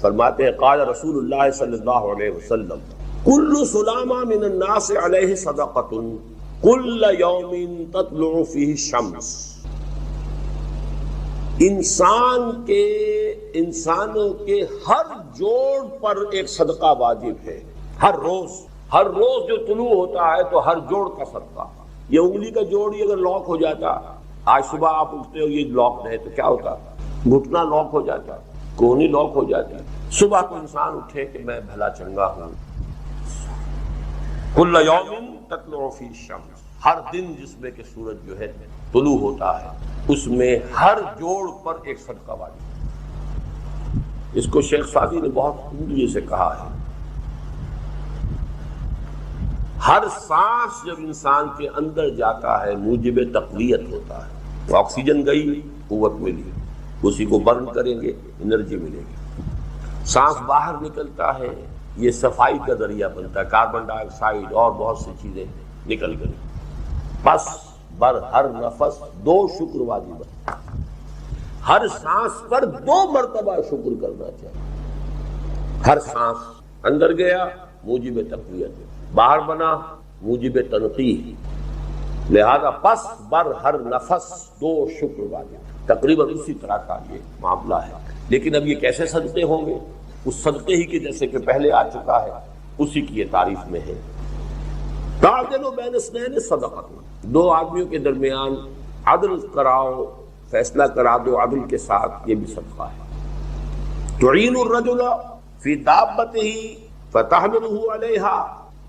فرماتے ہیں قال رسول اللہ صلی اللہ علیہ وسلم کل سلامہ من الناس علیہ صدقۃ کل یوم تطلع فیہ الشمس. انسانوں کے ہر جوڑ پر ایک صدقہ واجب ہے. ہر روز جو طلوع ہوتا ہے تو ہر جوڑ کا صدقہ. یہ انگلی کا جوڑ ہی اگر لاک ہو جاتا، آج صبح آپ اٹھتے ہو یہ لاک ہے تو کیا ہوتا؟ گھٹنا لاک ہو جاتا، کونی لاک ہو جاتی. صبح کو انسان اٹھے کہ میں بھلا چنگا ہوں. کل یوم تطلع فی الشمس، ہر دن جس میں کہ سورج جو ہے طلوع ہوتا ہے اس میں ہر جوڑ پر ایک صدقہ واجب. اس کو شیخ سعدی نے بہت خوبی سے کہا ہے. ہر سانس جب انسان کے اندر جاتا ہے موجب تقویت ہوتا ہے. آکسیجن گئی، قوت ملی، اسی کو برن کریں گے انرجی ملے گی. سانس باہر نکلتا ہے، یہ صفائی کا ذریعہ بنتا ہے. کاربن ڈائی آکسائڈ اور بہت سی چیزیں نکل گئی. بس بر ہر نفس 2 شکر واجب ہے. ہر سانس پر 2 مرتبہ شکر کرنا چاہیے. ہر سانس اندر گیا موجب تقویت، باہر بنا موجب تنقیح. لہذا پس بر ہر نفس 2 شکر واجب. تقریباً اسی طرح کا یہ معاملہ ہے. لیکن اب یہ کیسے صدقے ہوں گے؟ اس صدقے ہی کے جیسے کہ پہلے آ چکا ہے اسی کی یہ تعریف میں ہے. تعدل بین اثنین صدقۃ، 2 آدمیوں کے درمیان عدل کراؤ، فیصلہ کرا دو عدل کے ساتھ، یہ بھی صدقہ ہے. تعین الرجل فی دابتہ فتحملہ علیہا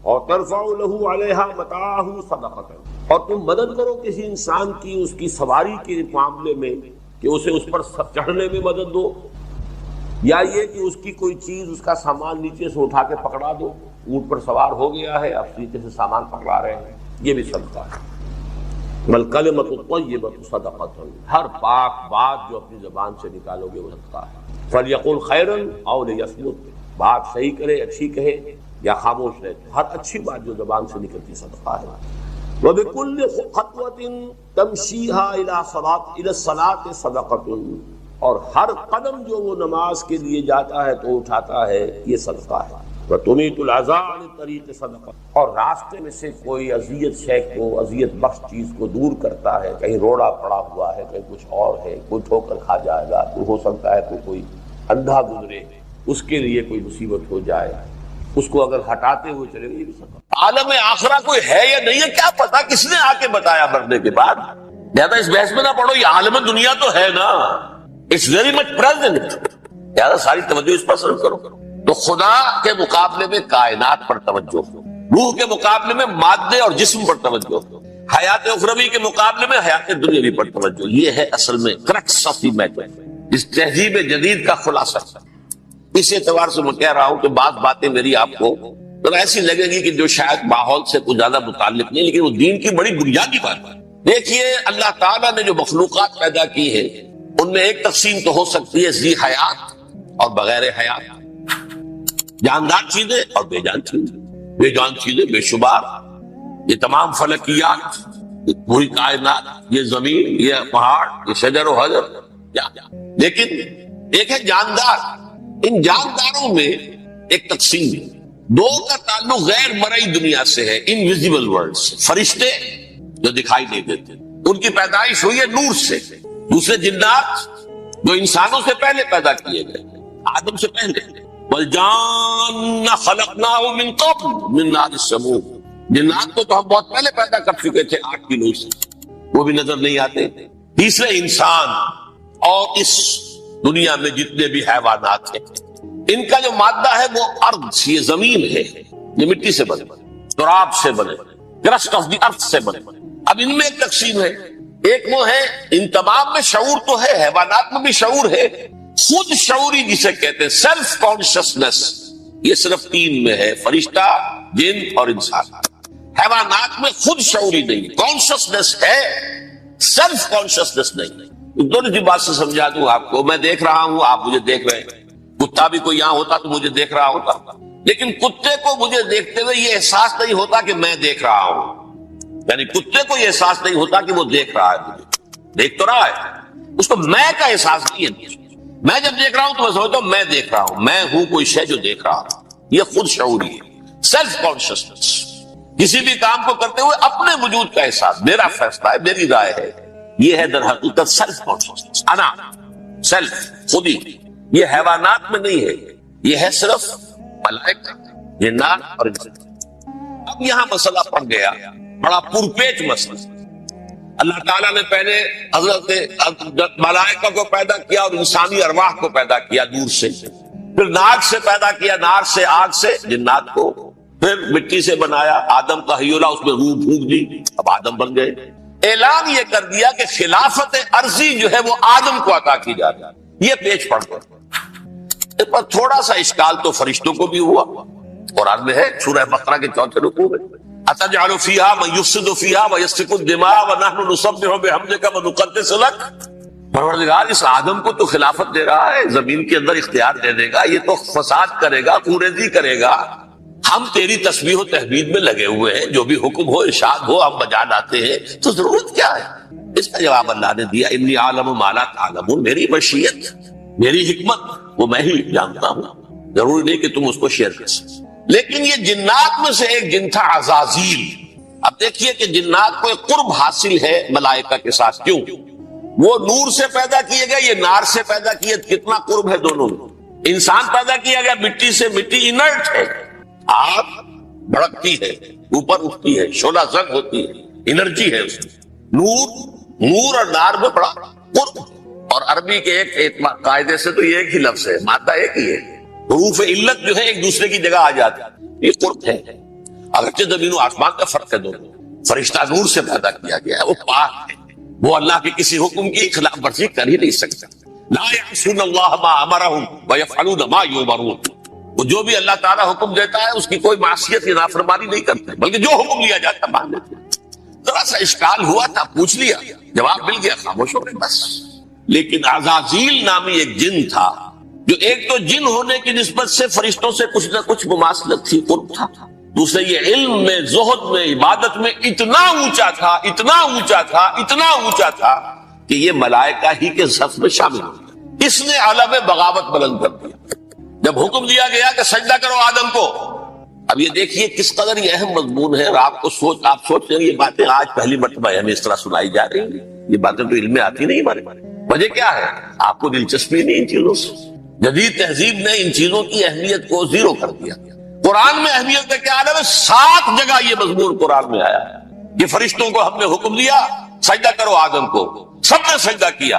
اور ترفع لہ علیہا متاعہ صدقۃ. اور تم مدد کرو کسی انسان کی اس کی سواری کے معاملے میں کہ اسے اس پر چڑھنے میں مدد دو، یا یہ کہ اس کی کوئی چیز اس کا سامان نیچے سے اٹھا کے پکڑا دو. اونٹ پر سوار ہو گیا ہے، اب نیچے سے سامان پکڑا رہے ہیں، یہ بھی صدقہ ہے. والکلمۃ الطیبۃ صدقۃ، ہر پاک بات جو اپنی زبان سے نکالو گے وہ صدقہ ہے. فلیقل خیرا او لیصمت، بات صحیح کرے، اچھی کہے یا خاموش رہے. ہر اچھی بات جو زبان سے نکلتی صدقہ ہے. وبکل خطوۃ تمشیھا الی الصلاۃ صدقۃ، اور ہر قدم جو وہ نماز کے لیے جاتا ہے تو اٹھاتا ہے یہ صدقہ ہے. وتمیت العزا عن الطریق صدقہ، اور راستے میں سے کوئی اذیت شے کو، اذیت بخش چیز کو دور کرتا ہے. کہیں روڑا پڑا ہوا ہے، کہیں کچھ اور ہے، کوئی ٹھوکر کھا جائے گا، تو ہو سکتا ہے کوئی اندھا گزرے، اس کے لیے کوئی مصیبت ہو جائے، اس کو اگر ہٹاتے ہوئے چلے گا یہ بھی صدقہ. عالم آخرہ کوئی ہے یا نہیں ہے کیا پتا، کس نے آ کے بتایا مرنے کے بعد؟ زیادہ اس بحث میں نہ پڑھو. یہ عالم دنیا تو ہے نا، اٹس ویری مچ پریزنٹ. زیادہ ساری توجہ اس پر صرف کرو. تو خدا کے مقابلے میں کائنات پر توجہ، روح کے مقابلے میں مادے اور جسم پر توجہ، حیات اخروی کے مقابلے میں حیات دنیاوی پر توجہ. یہ ہے اصل میں کرکس آف دی میٹر، اس تہذیب جدید کا خلاصہ. اس اعتبار سے میں کہہ رہا ہوں کہ بعض باتیں میری آپ کو تو ایسی لگے گی کہ جو شاید ماحول سے کچھ زیادہ متعلق نہیں، لیکن وہ دین کی بڑی بنیادی بات ہے. دیکھیے اللہ تعالیٰ نے جو مخلوقات پیدا کی ہے ان میں ایک تقسیم تو ہو سکتی ہے ذی حیات اور بغیر حیات، جاندار چیزیں اور بے جان چیزیں. بے جان چیزیں بے شمار، یہ تمام فلکیات، یہ پوری کائنات، یہ زمین، یہ پہاڑ، یہ شجر و حجر. لیکن ایک ہے جاندار. ان جانداروں میں ایک تقسیم ہے. 2 کا تعلق غیر مرئی دنیا سے ہے، انویزیبل ورلڈ سے. فرشتے جو دکھائی نہیں دیتے، ان کی پیدائش ہوئی ہے نور سے. دوسرے جنات جو انسانوں سے پہلے پیدا کیے گئے، آدم سے پہلے. والجان خلقناه من قبل من نار السموم، جنات کو تو ہم بہت پہلے پیدا کر چکے تھے 8 کلو سے، وہ بھی نظر نہیں آتے. تیسرے انسان، اور اس دنیا میں جتنے بھی حیوانات ہیں ان کا جو مادہ ہے وہ ارض، یہ زمین ہے، یہ مٹی سے بنے، تراب سے بنے، کرسٹ آف دی ارتھ سے بنے. اب ان میں ایک تقسیم ہے. ایک وہ ہے، ان تمام میں شعور تو ہے، حیوانات میں بھی شعور ہے، خود شعوری جسے کہتے ہیں سیلف کانشسنس، یہ صرف 3 میں ہے، فرشتہ، جن اور انسان. حیوانات میں خود شعوری نہیں، کانشسنس ہے، سیلف کانشسنس نہیں. دونوں کی بات سے سمجھا دوں آپ کو. میں دیکھ رہا ہوں، آپ مجھے دیکھ رہے ہیں. کتا بھی کوئی یہاں ہوتا تو مجھے دیکھ رہا ہوتا، لیکن کتے کو مجھے دیکھتے ہوئے یہ احساس نہیں ہوتا کہ میں دیکھ رہا ہوں. یعنی کتے کو یہ احساس نہیں ہوتا کہ وہ دیکھ رہا ہے، مجھے دیکھ تو رہا ہے، اس کو میں کا احساس نہیں ہے. میں جب دیکھ رہا ہوں تو میں سمجھتا ہوں میں دیکھ رہا ہوں، میں ہوں کوئی شے جو دیکھ رہا ہوں. یہ خود شعوری ہے، سیلف کانشیسنس. کسی بھی کام کو کرتے ہوئے اپنے وجود کا احساس، میرا فیصلہ ہے، میری رائے ہے. یہ ہے در حقیقت سیلف کانشیسنس، انا، سیلف، خودی. یہ حیوانات میں نہیں ہے، یہ ہے صرف ملائکہ، جنات اور انسان. اب یہاں مسئلہ پڑ گیا، بڑا پرپیچ مسئلہ. اللہ تعالیٰ نے پہلے حضرت ملائکہ کو پیدا کیا اور انسانی ارواح کو پیدا کیا نور سے، پھر ناک سے پیدا کیا، نار سے، آگ سے جنات کو، پھر مٹی سے بنایا، آدم کا حیولہ، اس میں روح پھونک دی، اب آدم بن گئے. اعلان یہ کر دیا کہ خلافت عرضی جو ہے وہ آدم کو عطا کی جا رہی ہے. یہ پیچ پڑ گیا. اس پر تھوڑا سا اشکال تو فرشتوں کو بھی ہوا. قرآن میں ہے سورہ بقرہ کے 4 رکوع میں، اتجعل فیہا من یفسد فیہا ویسفک الدماء ونحن نسبح بحمدک ونقدس لک. پروردگار اس آدم کو تو خلافت دے رہا ہے، زمین کے اندر اختیار دے دے گا، یہ تو فساد کرے گا، کوریزی کرے گا، ہم تیری تسبیح و تحمید میں لگے ہوئے ہیں، جو بھی حکم ہو ارشاد ہو ہم بجا لاتے ہیں، تو ضرورت کیا ہے؟ اس کا جواب اللہ نے دیا، انی عالم ما لا تعلمون. میری مشیت، میری حکمت وہ میں ہی جانتا ہوں، ضروری نہیں کہ تم اس کو شیئر کر سکتے. لیکن یہ جنات میں سے ایک جن تھا عزازیل. اب دیکھیے کہ جنات کو ایک قرب حاصل ہے ملائکہ کے ساتھ. کیوں؟ وہ نور سے پیدا کیے گئے، یہ نار سے پیدا کیے، کتنا قرب ہے دونوں میں. انسان پیدا کیا گیا مٹی سے، مٹی انرٹ ہے، آگ بھڑکتی ہے، اوپر اٹھتی ہے، شعلہ زن ہوتی ہے، انرجی ہے اس میں. نور اور نار میں بڑا قرب. اور عربی کے ایک قاعدے سے تو یہ ایک ہی لفظ ہے، مادہ ایک ہی ہے، حروف علت جو ہے ایک دوسرے کی جگہ آ جاتی ہے. یہ قرب ہے. اگرچہ زمین و آسمان کا فرق ہے دونوں. فرشتہ نور سے پیدا کیا گیا ہے، وہ پاک ہے، وہ اللہ کے کسی حکم کی خلاف ورزی کر ہی نہیں سکتا. لا یعصون اللہ ما امرہم ویفعلون ما یؤمرون. وہ جو بھی اللہ تعالیٰ حکم دیتا ہے اس کی کوئی معصیت یا نافرمانی نہیں کرتے، بلکہ جو حکم لیا جاتا ہے مان لیتے. ذرا سا اشکال ہوا تھا، پوچھ لیا، جواب مل گیا، خاموش ہو گئے بس. لیکن عزازیل نامی ایک جن تھا، جو ایک تو جن ہونے کی نسبت سے فرشتوں سے کچھ نہ کچھ مماثلت تھی، قرب تھا. دوسرے یہ علم میں، زہد میں، عبادت میں اتنا اونچا تھا، اتنا اونچا تھا، اتنا اونچا تھا کہ یہ ملائکہ ہی کے صف میں شامل ہو گیا. اس نے عالم بغاوت بلند کر دیا. جب حکم دیا گیا کہ سجدہ کرو آدم کو، اب یہ دیکھیے کس قدر یہ اہم مضمون ہے. اور آپ سوچ رہے ہیں یہ باتیں آج پہلی مرتبہ ہمیں اس طرح سنائی جا رہی ہیں. یہ باتیں تو علم میں آتی نہیں ہمارے. وجہ کیا ہے؟ آپ کو دلچسپی نہیں ان چیزوں سے. جدید تہذیب نے ان چیزوں کی اہمیت کو زیرو کر دیا. قرآن میں اہمیت کا کیا عالم ہے؟ 7 جگہ یہ مضمون قرآن میں آیا ہے کہ فرشتوں کو ہم نے حکم دیا سجدہ کرو آدم کو، سب نے سجدہ کیا.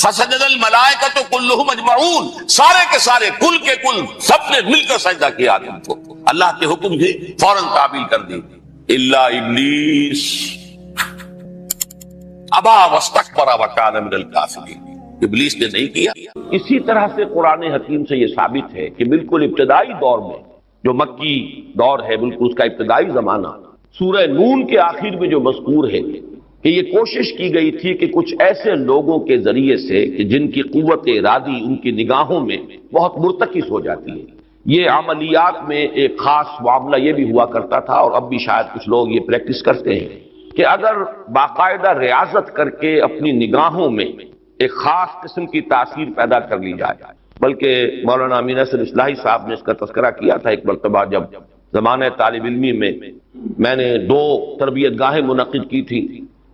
فسجد الملائکۃ کلھم اجمعون، سارے کے سارے، کل کے کل، سب نے مل کر سجدہ کیا آدم کو. اللہ کے حکم کی فوراً تعمیل کر دی. الا ابلیس ابا واستکبر وکان من الکافرین. ابلیس نے نہیں کیا. اسی طرح سے قرآن حکیم سے یہ ثابت ہے کہ بالکل ابتدائی دور میں، جو مکی دور ہے، بالکل اس کا ابتدائی زمانہ، سورہ نون کے آخر میں جو مذکور ہے کہ یہ کوشش کی گئی تھی کہ کچھ ایسے لوگوں کے ذریعے سے کہ جن کی قوت ارادی ان کی نگاہوں میں بہت مرتکز ہو جاتی ہے. یہ عملیات میں ایک خاص معاملہ یہ بھی ہوا کرتا تھا، اور اب بھی شاید کچھ لوگ یہ پریکٹس کرتے ہیں کہ اگر باقاعدہ ریاضت کر کے اپنی نگاہوں میں ایک خاص قسم کی تاثیر پیدا کر لی جائے. بلکہ مولانا امین احسن اصلاحی صاحب نے اس کا تذکرہ کیا تھا ایک مرتبہ، جب زمانہ طالب علمی میں نے 2 تربیت گاہیں منعقد کی تھی،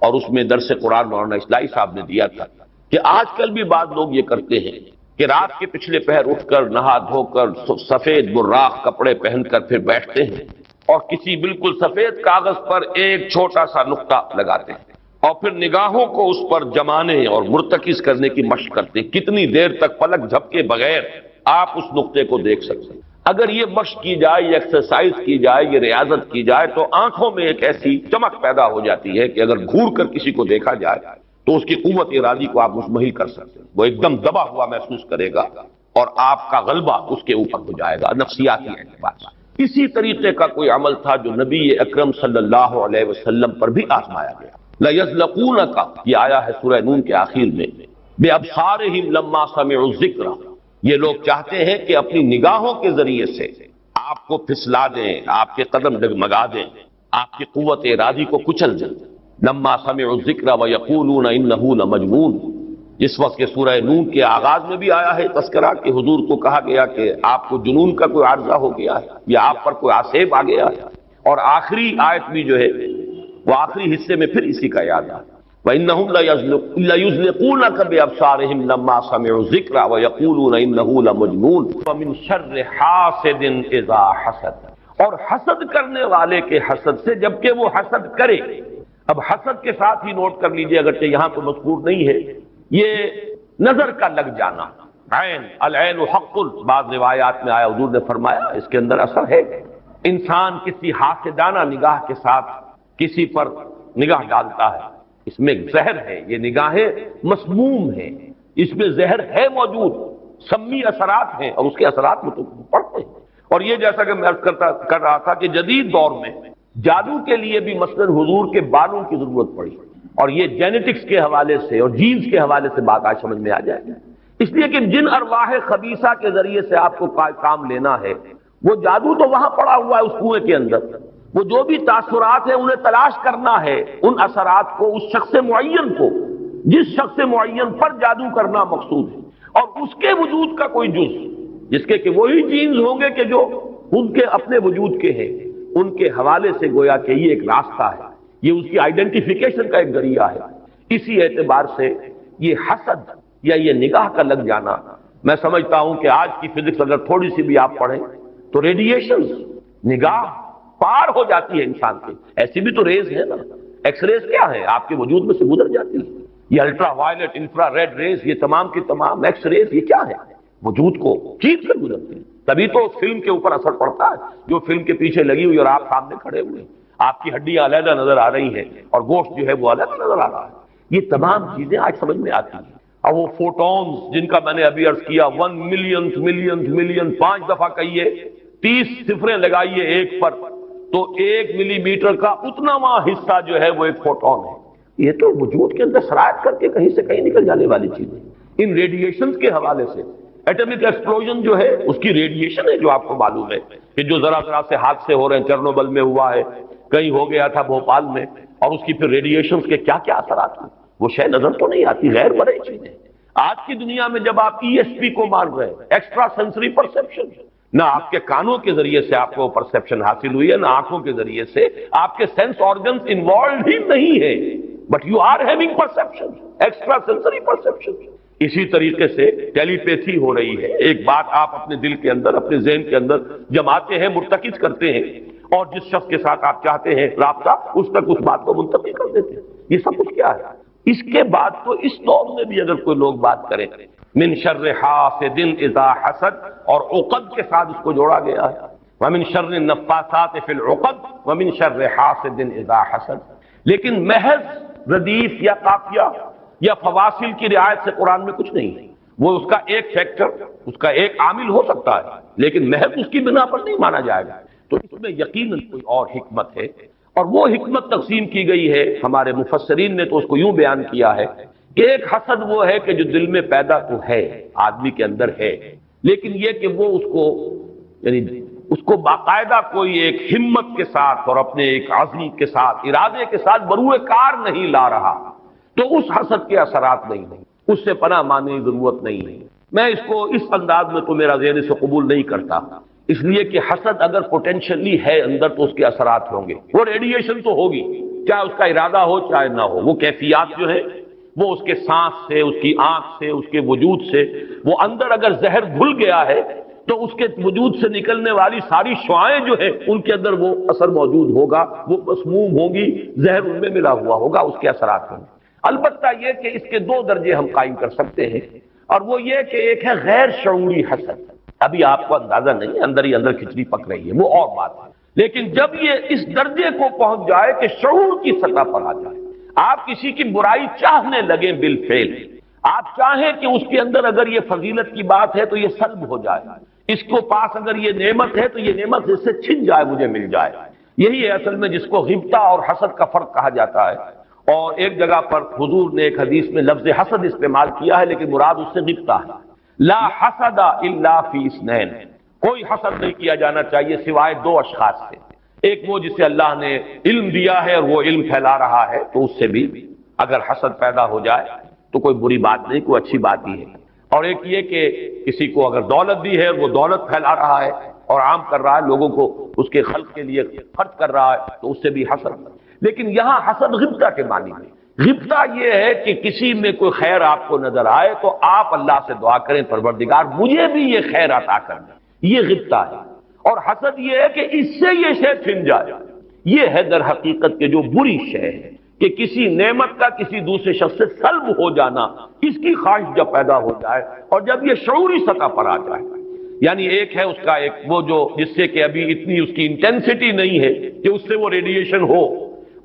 اور اس میں درس قرآن مولانا اصلاحی صاحب نے دیا تھا کہ آج کل بھی بعض لوگ یہ کرتے ہیں کہ رات کے پچھلے پہر اٹھ کر نہا دھو کر سفید براق کپڑے پہن کر پھر بیٹھتے ہیں اور کسی بالکل سفید کاغذ پر ایک چھوٹا سا نقطہ لگاتے ہیں اور پھر نگاہوں کو اس پر جمانے اور مرتکز کرنے کی مشق کرتے ہیں. کتنی دیر تک پلک جھپکے بغیر آپ اس نقطے کو دیکھ سکتے ہیں. اگر یہ مشق کی جائے، یہ ایکسرسائز کی جائے، یہ ریاضت کی جائے تو آنکھوں میں ایک ایسی چمک پیدا ہو جاتی ہے کہ اگر گھور کر کسی کو دیکھا جائے تو اس کی قوت ارادی کو آپ مشمہل کر سکتے ہیں. وہ ایک دم دبا ہوا محسوس کرے گا اور آپ کا غلبہ اس کے اوپر ہو جائے گا نفسیاتی اعتبار سے. اسی طریقے کا کوئی عمل تھا جو نبی اکرم صلی اللہ علیہ وسلم پر بھی آزمایا گیا. لَيَزْلَقُونَكَ یہ آیا ہے سورہ نون کے آخر میں، بِأَبْصَارِهِمْ لَمَّا سَمِعُوا الذِّكْرَ. یہ لوگ چاہتے ہیں کہ اپنی نگاہوں کے ذریعے سے آپ کو پھسلا دیں، آپ کے قدم ڈگمگا دیں، آپ کی قوت ارادی کو کچل دیں. لَمَّا سَمِعُوا الذِّكْرَ وَيَقُولُونَ إِنَّهُ لَمَجْنُونٌ. جس وقت کے سورہ نون کے آغاز میں بھی آیا ہے تذکرہ کہ حضور کو کہا گیا کہ آپ کو جنون کا کوئی عارضہ ہو گیا ہے یا آپ پر کوئی آسیب آ گیا ہے، اور آخری آیت بھی جو ہے وہ آخری حصے میں پھر اسی کا یاد آ وَإِنَّهُمْ لَيُزْلِقُونَكَ بِأَبْصَارِهِمْ لَمَّا سَمِعُوا الذِّكْرَ وَيَقُولُونَ إِنَّهُ لَمَجْنُونٌ وَمِن شَرِّ حَاسِدٍ إِذَا حَسَدَ، اور حسد کرنے والے کے حسد سے جبکہ وہ حسد کرے۔ اب حسد کے ساتھ ہی نوٹ کر لیجئے، اگرچہ یہاں تو مذکور نہیں ہے، یہ نظر کا لگ جانا، عین العین حق، بعض روایات میں آیا حضور نے فرمایا اس کے اندر اثر ہے۔ انسان کسی حاسدانہ نگاہ کے ساتھ کسی پر نگاہ ڈالتا ہے، اس میں زہر ہے، یہ نگاہیں مسموم ہیں، اس میں زہر ہے موجود، سمی اثرات ہیں اور اس کے اثرات میں تو پڑتے ہیں۔ اور یہ جیسا کہ میں عرض کر رہا تھا کہ جدید دور میں جادو کے لیے بھی مثلاً حضور کے بالوں کی ضرورت پڑی، اور یہ جینیٹکس کے حوالے سے اور جینز کے حوالے سے بات آج سمجھ میں آ جائے گی، اس لیے کہ جن ارواح خبیثہ کے ذریعے سے آپ کو کام لینا ہے وہ جادو تو وہاں پڑا ہوا ہے اس کنویں کے اندر، وہ جو بھی تاثرات ہیں انہیں تلاش کرنا ہے، ان اثرات کو اس شخص معین کو، جس شخص معین پر جادو کرنا مقصود ہے، اور اس کے وجود کا کوئی جز جس کے کہ وہی جینز ہوں گے کہ جو ان کے اپنے وجود کے ہیں، ان کے حوالے سے گویا کہ یہ ایک راستہ ہے، یہ اس کی آئیڈینٹیفیکیشن کا ایک ذریعہ ہے۔ اسی اعتبار سے یہ حسد یا یہ نگاہ کا لگ جانا، میں سمجھتا ہوں کہ آج کی فزکس اگر تھوڑی سی بھی آپ پڑھیں تو ریڈیشنز نگاہ پار ہو جاتی ہے انسان کی، ایسی بھی تو ریز ہے نا، ایکس ریز کیا ہے آپ کے وجود میں سے گزر جاتی ہے، یہ ultraviolet infrared rays, یہ تمام کی تمام ایکس ریز یہ کیا ہے، وجود کو چیز کر گزرتی ہے، تبھی تو فلم کے اوپر اثر پڑتا ہے، جو فلم کے پیچھے لگی ہوئی اور آپ سامنے کھڑے ہوئے ہیں، آپ کی ہڈیاں علیحدہ نظر آ رہی ہیں اور گوشت جو ہے وہ الگ نظر آ رہا ہے، یہ تمام چیزیں آج سمجھ میں آتی ہیں۔ اور وہ فوٹونز جن کا میں نے ابھی عرض کیا 1 ملین 5 دفعہ کہیے، 30 صفریں لگائیے ایک پر، تو 1 ملی میٹر کا اتناواں حصہ جو ہے وہ ایک فوٹون ہے، یہ تو وجود کے اندر سرایت کر کے کہیں سے کہیں نکل جانے والی چیز ہے۔ ان ریڈیشنز کے حوالے سے ایٹمک ایکسپلوژن جو ہے اس کی ریڈیشن ہے، جو آپ کو معلوم ہے کہ جو ذرا ذرا سے حادثے ہو رہے ہیں، چرنوبل میں ہوا ہے، کہیں ہو گیا تھا بھوپال میں، اور اس کی پھر ریڈیشنز کے کیا کیا اثرات ہیں وہ شے نظر تو نہیں آتی، غیر مرئی چیزیں۔ آج کی دنیا میں جب آپ ESP کو مان رہے ہیں، ایکسٹرا سینسری پرسیپشن، نہ آپ کے کانوں کے ذریعے سے آپ کو پرسیپشن حاصل ہوئی ہے، نہ آنکھوں کے ذریعے سے، آپ کے سینس آرگنز انوالوڈ ہی نہیں ہے، but you are having perception, extrasensory perception. اسی طریقے سے ٹیلی پیتھی ہو رہی ہے، ایک بات آپ اپنے دل کے اندر، اپنے ذہن کے اندر جماتے ہیں، مرتکز کرتے ہیں، اور جس شخص کے ساتھ آپ چاہتے ہیں رابطہ اس تک اس بات کو منتقل کر دیتے ہیں۔ یہ سب کچھ کیا ہے؟ اس کے بعد تو اس دور میں بھی اگر کوئی لوگ بات کریں من شر حاسد اذا حسد، اور عقد کے ساتھ اس کو جوڑا گیا ہے، ومن شر النفاثات فی العقد ومن شر حاسد اذا حسد، لیکن محض ردیف یا قافیہ یا فواصل کی رعایت سے قرآن میں کچھ نہیں ہے، وہ اس کا ایک فیکٹر، اس کا ایک عامل ہو سکتا ہے، لیکن محض اس کی بنا پر نہیں مانا جائے گا، تو اس میں یقیناً کوئی اور حکمت ہے، اور وہ حکمت تقسیم کی گئی ہے۔ ہمارے مفسرین نے تو اس کو یوں بیان کیا ہے کہ ایک حسد وہ ہے کہ جو دل میں پیدا تو ہے، آدمی کے اندر ہے، لیکن یہ کہ وہ اس کو یعنی اس کو باقاعدہ کوئی ایک ہمت کے ساتھ اور اپنے ایک عزم کے ساتھ، ارادے کے ساتھ بروئے کار نہیں لا رہا، تو اس حسد کے اثرات نہیں ہیں، اس سے پناہ ماننے کی ضرورت نہیں ہے۔ میں اس کو اس انداز میں تو میرا ذہن سے قبول نہیں کرتا، اس لیے کہ حسد اگر پوٹینشلی ہے اندر تو اس کے اثرات ہوں گے، وہ ریڈیشن تو ہوگی، چاہے اس کا ارادہ ہو چاہے نہ ہو، وہ کیفیات جو ہے وہ اس کے سانس سے، اس کی آنکھ سے، اس کے وجود سے، وہ اندر اگر زہر گھل گیا ہے تو اس کے وجود سے نکلنے والی ساری شعاعیں جو ہیں ان کے اندر وہ اثر موجود ہوگا، وہ مسموم ہوں گی، زہر ان میں ملا ہوا ہوگا، اس کے اثرات ہوں گے۔ البتہ یہ کہ اس کے 2 درجے ہم قائم کر سکتے ہیں، اور وہ یہ کہ ایک ہے غیر شعوری حسد، ابھی آپ کو اندازہ نہیں، اندر ہی اندر کھچڑی پک رہی ہے، وہ اور بات ہے، لیکن جب یہ اس درجے کو پہنچ جائے کہ شعور کی سطح پر آ جائے، آپ کسی کی برائی چاہنے لگیں بالفعل، آپ چاہیں کہ اس کے اندر اگر یہ فضیلت کی بات ہے تو یہ سلب ہو جائے، اس کو پاس اگر یہ نعمت ہے تو یہ نعمت اس سے چھن جائے، مجھے مل جائے، یہی ہے اصل میں جس کو غبطہ اور حسد کا فرق کہا جاتا ہے۔ اور ایک جگہ پر حضور نے ایک حدیث میں لفظ حسد استعمال کیا ہے، لیکن مراد اس سے غبطہ ہے۔ لا حسد الا فی اثنین، کوئی حسد نہیں کیا جانا چاہیے سوائے 2 اشخاص سے، ایک وہ جسے اللہ نے علم دیا ہے اور وہ علم پھیلا رہا ہے، تو اس سے بھی اگر حسد پیدا ہو جائے تو کوئی بری بات نہیں، کوئی اچھی بات ہی ہے۔ اور ایک یہ کہ کسی کو اگر دولت دی ہے، وہ دولت پھیلا رہا ہے اور عام کر رہا ہے، لوگوں کو اس کے خلق کے لیے خرچ کر رہا ہے، تو اس سے بھی حسد۔ لیکن یہاں حسد غبطہ کے معنی میں، غبطہ یہ ہے کہ کسی میں کوئی خیر آپ کو نظر آئے تو آپ اللہ سے دعا کریں پروردگار مجھے بھی یہ خیر عطا کرنا، یہ غبطہ ہے۔ اور حسد یہ ہے کہ اس سے یہ شے چھن جائے، یہ ہے در حقیقت کے جو بری شے ہے کہ کسی نعمت کا کسی دوسرے شخص سے سلب ہو جانا، اس کی خواہش جب پیدا ہو جائے اور جب یہ شعوری سطح پر آ جائے، یعنی ایک ہے اس کا ایک وہ جو جس سے کہ ابھی اتنی اس کی انٹینسٹی نہیں ہے کہ اس سے وہ ریڈیشن ہو،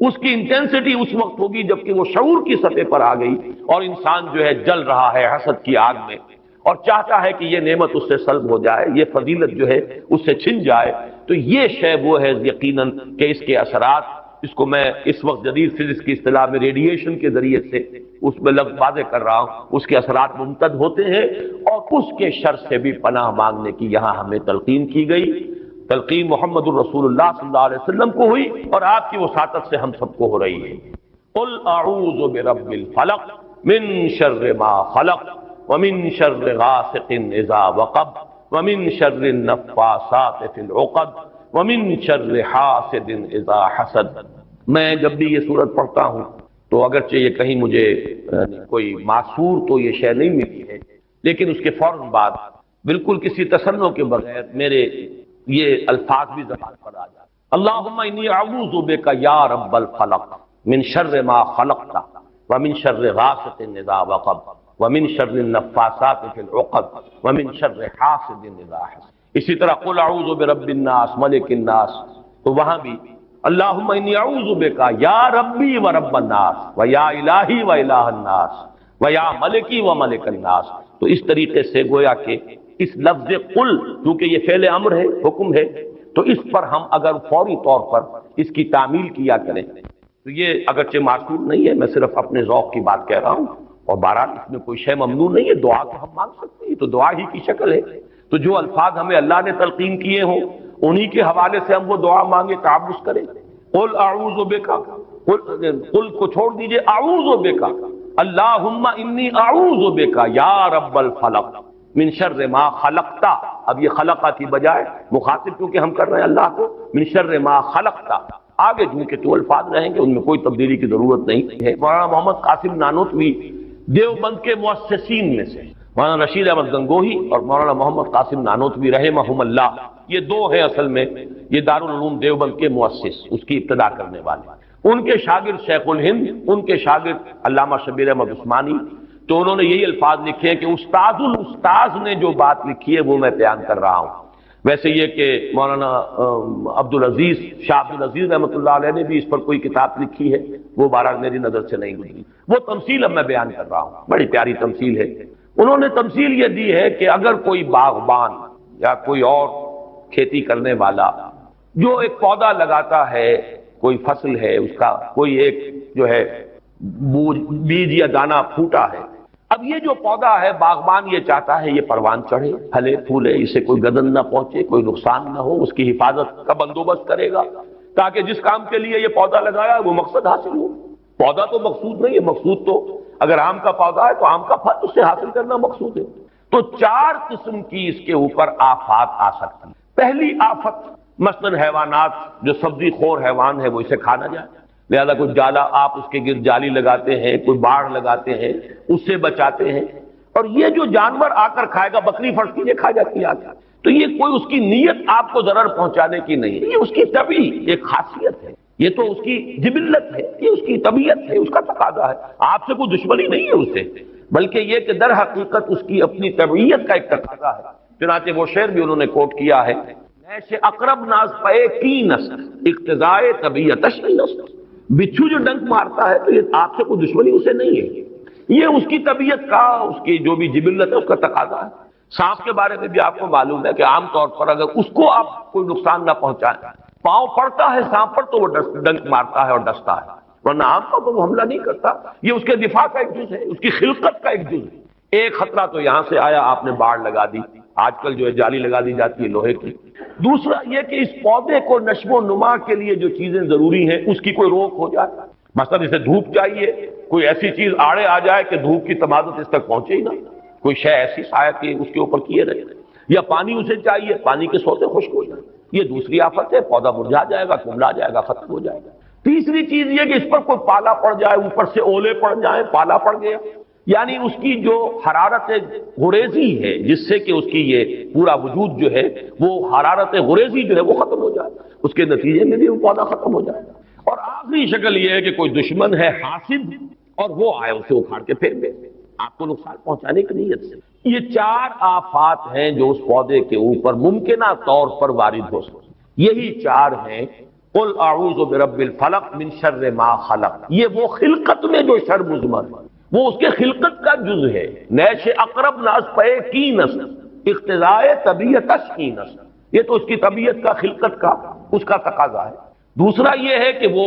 اس کی انٹینسٹی اس وقت ہوگی جب کہ وہ شعور کی سطح پر آ گئی اور انسان جو ہے جل رہا ہے حسد کی آگ میں اور چاہتا ہے کہ یہ نعمت اس سے سلب ہو جائے، یہ فضیلت جو ہے اس سے چھن جائے، تو یہ شے وہ ہے یقیناً کہ اس کے اثرات، اس کو میں اس وقت جدید فزکس کی اصطلاح میں ریڈیشن کے ذریعے سے اس میں لفظ واضح کر رہا ہوں، اس کے اثرات ممتد ہوتے ہیں اور اس کے شر سے بھی پناہ مانگنے کی یہاں ہمیں تلقین کی گئی۔ تلقین محمد الرسول اللہ صلی اللہ علیہ وسلم کو ہوئی اور آپ کی وساطت سے ہم سب کو ہو رہی ہے۔ قل اعوذ برب الفلق من شر ما خلق ومن شر غاسق اذا وقب ومن شر النفاثات في العقد ومن شر حاسد اذا حسد۔ میں جب بھی یہ سورت پڑھتا ہوں تو اگرچہ یہ کہیں مجھے کوئی معصور تو یہ شے نہیں ملی ہے، لیکن اس کے فوراً بعد بالکل کسی تصنع کے بغیر میرے یہ الفاظ بھی زبان پر آ جاتے، اللہم انی اعوذ بک یا رب الفلق من شر ما خلقت ومن شر غاسق اذا وقب ومن شر النفاثات في العقد ومن شر حاسد اذا حسد۔ اسی طرح قل اعوذ برب الناس ملک الناس، تو وہاں بھی اللہم انی اعوذ بک یا ربی و رب الناس و یا الہی و الہ الناس و یا ملکی و ملک الناس۔ تو اس طریقے سے گویا کہ اس لفظ قل کیونکہ یہ فعل امر ہے، حکم ہے، تو اس پر ہم اگر فوری طور پر اس کی تعمیل کیا کریں تو یہ اگرچہ معصور نہیں ہے، میں صرف اپنے ذوق کی بات کہہ رہا ہوں، اور بہرحال اس میں کوئی شے ممنوع نہیں ہے، دعا تو ہم مانگ سکتے ہیں، تو دعا ہی کی شکل ہے، تو جو الفاظ ہمیں اللہ نے تلقین کیے ہوں انہی کے حوالے سے ہم وہ دعا مانگے، تعوذ کریں۔ قل اعوذ بک، قل کو چھوڑ دیجئے، اعوذ بک، اللہم انی اعوذ بک یا رب الفلق من شر ما خلقت۔ اب یہ خلقہ کی بجائے مخاطب کیونکہ ہم کر رہے ہیں اللہ کو، من شر ما خلقت، آگے چونکہ تو الفاظ رہیں گے ان میں کوئی تبدیلی کی ضرورت نہیں ہے۔ مولانا محمد قاسم نانوتوی دیوبند کے مؤسسین میں سے، مولانا رشید احمد گنگوہی اور مولانا محمد قاسم نانوتوی رحمہم اللہ، یہ دو ہیں اصل میں یہ دارالعلوم دیوبند کے مؤسس، اس کی ابتدا کرنے والے۔ ان کے شاگرد شیخ الہند، ان کے شاگرد علامہ شبیر احمد عثمانی، تو انہوں نے یہی الفاظ لکھے ہیں کہ استاد الاستاذ نے جو بات لکھی ہے وہ میں بیان کر رہا ہوں۔ ویسے یہ کہ مولانا عبدالعزیز شاہ عبدالعزیز رحمۃ اللہ علیہ نے بھی اس پر کوئی کتاب لکھی ہے، وہ بہرحال میری نظر سے نہیں گزری، وہ تمثیل اب میں بیان کر رہا ہوں، بڑی پیاری تمثیل ہے۔ انہوں نے تمثیل یہ دی ہے کہ اگر کوئی باغبان یا کوئی اور کھیتی کرنے والا جو ایک پودا لگاتا ہے، کوئی فصل ہے، اس کا کوئی ایک جو ہے بیج یا دانہ پھوٹا ہے، اب یہ جو پودا ہے باغبان یہ چاہتا ہے یہ پروان چڑھے، پھلے پھولے، اسے کوئی گدن نہ پہنچے، کوئی نقصان نہ ہو، اس کی حفاظت کا بندوبست کرے گا تاکہ جس کام کے لیے یہ پودا لگایا وہ مقصد حاصل ہو۔ پودا تو مقصود نہیں ہے، مقصود تو اگر آم کا پودا ہے تو آم کا پھل اس سے حاصل کرنا مقصود ہے۔ تو چار قسم کی اس کے اوپر آفات آ سکتی ہیں۔ پہلی آفت مثلاً حیوانات، جو سبزی خور حیوان ہے وہ اسے کھا نہ جائے، لہذا کوئی جالا آپ اس کے گرد جالی لگاتے ہیں، کوئی باڑ لگاتے ہیں، اس سے بچاتے ہیں، اور یہ جو جانور آ کر کھائے گا، بکری فرض کیجیے کھا جاتی ہے آ کر، تو یہ کوئی اس کی نیت آپ کو ضرر پہنچانے کی نہیں ہے، یہ اس کی طبعی ایک خاصیت ہے، یہ تو اس کی جبلت ہے، یہ اس کی طبیعت ہے، اس کا تقاضا ہے، آپ سے کوئی دشمنی نہیں ہے اس سے، بلکہ یہ کہ در حقیقت اس کی اپنی طبیعت کا ایک تقاضا ہے۔ چنانچہ وہ شعر بھی انہوں نے کوٹ کیا ہے، ایسے اقرب ناز پے کی نسل اقتضائے طبیعتش نسل، بچھو جو ڈنک مارتا ہے تو یہ آپ سے کوئی دشمنی اسے نہیں ہے، یہ اس کی طبیعت کا، اس کی جو بھی جبلت ہے اس کا تقاضا ہے۔ سانپ کے بارے میں بھی آپ کو معلوم ہے کہ عام طور پر اگر اس کو آپ کوئی نقصان نہ پہنچائیں، پاؤں پڑتا ہے سانپ پر تو وہ ڈنک مارتا ہے اور ڈستا ہے، ورنہ عام طور پر وہ حملہ نہیں کرتا، یہ اس کے دفاع کا ایک جز ہے، اس کی خلقت کا ایک جز ہے۔ ایک خطرہ تو یہاں سے آیا، آپ نے باڑ لگا دی، آج کل جو ہے جالی لگا دی جاتی ہے لوہے کی۔ دوسرا یہ کہ اس پودے کو نشو و نما کے لیے جو چیزیں ضروری ہیں اس کی کوئی روک ہو جائے، مثلا اسے دھوپ چاہیے، کوئی ایسی چیز آڑے آ جائے کہ دھوپ کی تمازت اس تک پہنچے ہی نہ، کوئی شے ایسی سایہ کی اس کے اوپر کیے رہے، یا پانی اسے چاہیے، پانی کے سوتے خشک ہو جائے، یہ دوسری آفت ہے، پودا مرجھا جائے گا، کملا جائے گا، ختم ہو جائے گا۔ تیسری چیز یہ کہ اس پر کوئی پالا پڑ جائے، اوپر سے اولے پڑ جائیں، پالا پڑ گیا، یعنی اس کی جو حرارت غریزی ہے جس سے کہ اس کی یہ پورا وجود جو ہے وہ حرارت غریزی جو ہے وہ ختم ہو جائے، اس کے نتیجے میں بھی وہ پودا ختم ہو جائے گا۔ اور آخری شکل یہ ہے کہ کوئی دشمن ہے حاسد اور وہ آئے اسے اکھاڑ کے پھینک دے آپ کو نقصان پہنچانے کی نیت سے۔ یہ چار آفات ہیں جو اس پودے کے اوپر ممکنہ طور پر وارد ہو سکتے، یہی چار ہیں۔ قل اعوذ برب الفلق من شر ما خلق، یہ وہ خلقت میں جو شر مضمر ہے، وہ اس کے خلقت کا جز ہے۔ نیش اقرب ناس پے کی نسل اقتضائے طبیعت کی نسل، یہ تو اس کی طبیعت کا، خلقت کا، اس کا تقاضا ہے۔ دوسرا یہ ہے کہ وہ